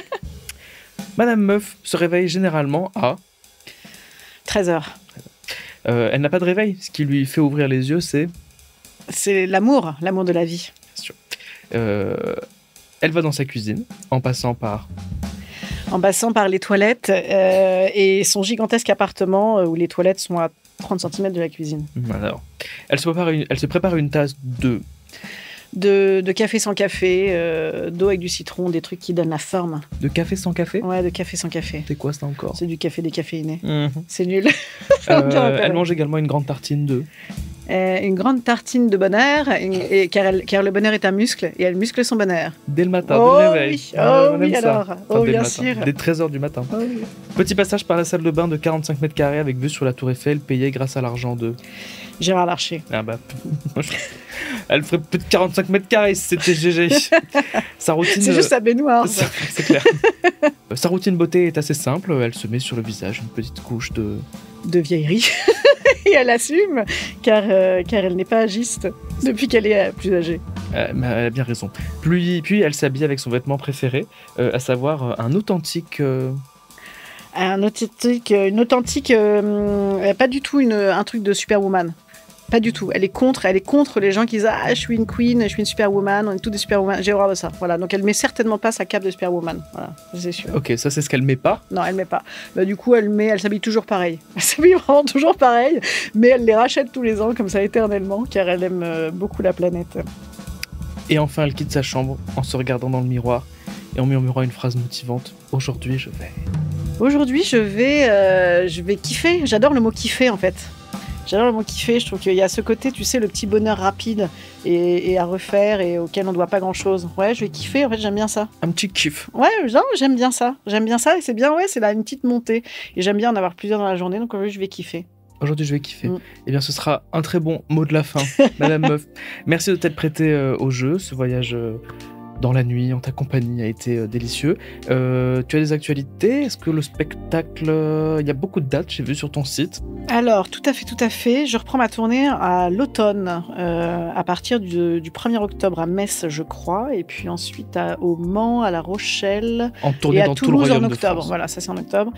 Madame Meuf se réveille généralement à... 13h. elle n'a pas de réveil. Ce qui lui fait ouvrir les yeux, c'est... C'est l'amour de la vie. Elle va dans sa cuisine en passant par... En passant par les toilettes et son gigantesque appartement où les toilettes sont à 30 cm de la cuisine. Alors, elle se prépare une tasse De café sans café, d'eau avec du citron, des trucs qui donnent la forme. de café sans café. Ouais, de café sans café. C'est quoi ça encore? C'est du café décaféiné. Mhm. C'est nul. Ça me rappelle. Elle mange également une grande tartine de... Une grande tartine de bonheur, car le bonheur est un muscle, et elle muscle son bonheur. Dès le matin, Oh dès le réveil. oui, Ah, oh on oui aime ça. alors. Enfin, Oh dès le bien matin. sûr. Dès 13h du matin. Oh oui. Petit passage par la salle de bain de 45 mètres carrés avec vue sur la tour Eiffel, payée grâce à l'argent de... Gérard Larcher. Ah bah... Elle ferait plus de 45 mètres carrés si c'était GG. Sa routine... C'est juste sa baignoire. ça. C'est clair. Sa routine beauté est assez simple. Elle se met sur le visage une petite couche de... De vieillerie. Et elle assume, car elle n'est pas agiste depuis qu'elle est plus âgée. Mais elle a bien raison. Puis elle s'habille avec son vêtement préféré, à savoir un authentique... Une authentique, pas du tout un truc de superwoman. Pas du tout. Elle est contre les gens qui disent ah je suis une queen, je suis une superwoman, on est tous des superwoman. J'ai horreur de ça. Voilà. Donc elle met certainement pas sa cape de superwoman. Voilà, c'est sûr. Ok, ça c'est ce qu'elle met pas. Non, elle met pas. Bah, du coup, elle s'habille toujours pareil. Elle s'habille vraiment toujours pareil, mais elle les rachète tous les ans comme ça éternellement, car elle aime beaucoup la planète. Et enfin, elle quitte sa chambre en se regardant dans le miroir et en murmurant une phrase motivante. Aujourd'hui, je vais... Aujourd'hui, je vais kiffer. J'adore le mot kiffer, en fait. J'adore le mot kiffer. Je trouve qu'il y a ce côté, tu sais, le petit bonheur rapide et à refaire et auquel on ne doit pas grand-chose. Ouais, je vais kiffer. En fait, j'aime bien ça. Un petit kiff. Ouais, j'aime bien ça. J'aime bien ça et c'est bien, ouais, c'est là une petite montée. Et j'aime bien en avoir plusieurs dans la journée, donc aujourd'hui, je vais kiffer. Aujourd'hui, je vais kiffer. Mm. Eh bien, ce sera un très bon mot de la fin, Madame Meuf. Merci de t'être prêtée au jeu. Ce voyage dans la nuit, en ta compagnie, a été délicieux. Tu as des actualités? Est-ce que le spectacle... Il y a beaucoup de dates, j'ai vu sur ton site. Alors, tout à fait. Je reprends ma tournée à l'automne, à partir du 1er octobre à Metz, je crois, et puis ensuite au Mans, à La Rochelle, En tournée et à dans tout le Toulouse royaume en de octobre. France. Voilà, ça c'est en octobre.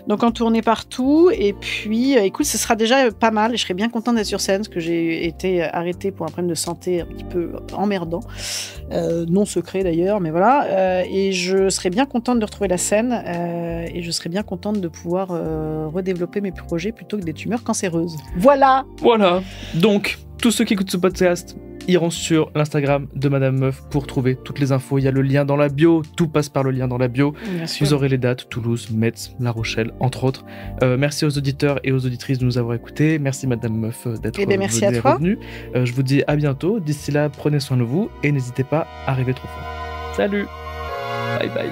Donc en tournée partout, et puis écoute, ce sera déjà pas mal, et je serais bien contente d'être sur scène, parce que j'ai été arrêtée pour un problème de santé un petit peu emmerdant, non secret d'ailleurs, mais voilà, et je serais bien contente de retrouver la scène, et je serais bien contente de pouvoir redévelopper mes projets plutôt que des tumeurs cancéreuses. Voilà. Voilà. Donc, tous ceux qui écoutent ce podcast iront sur l'Instagram de Madame Meuf pour trouver toutes les infos. Il y a le lien dans la bio. Tout passe par le lien dans la bio. Bien sûr. Vous aurez les dates, Toulouse, Metz, La Rochelle, entre autres. Merci aux auditeurs et aux auditrices de nous avoir écoutés. Merci Madame Meuf d'être merci à venue et toi. revenue. Je vous dis à bientôt. D'ici là, prenez soin de vous et n'hésitez pas à rêver trop fort. Salut. Bye bye.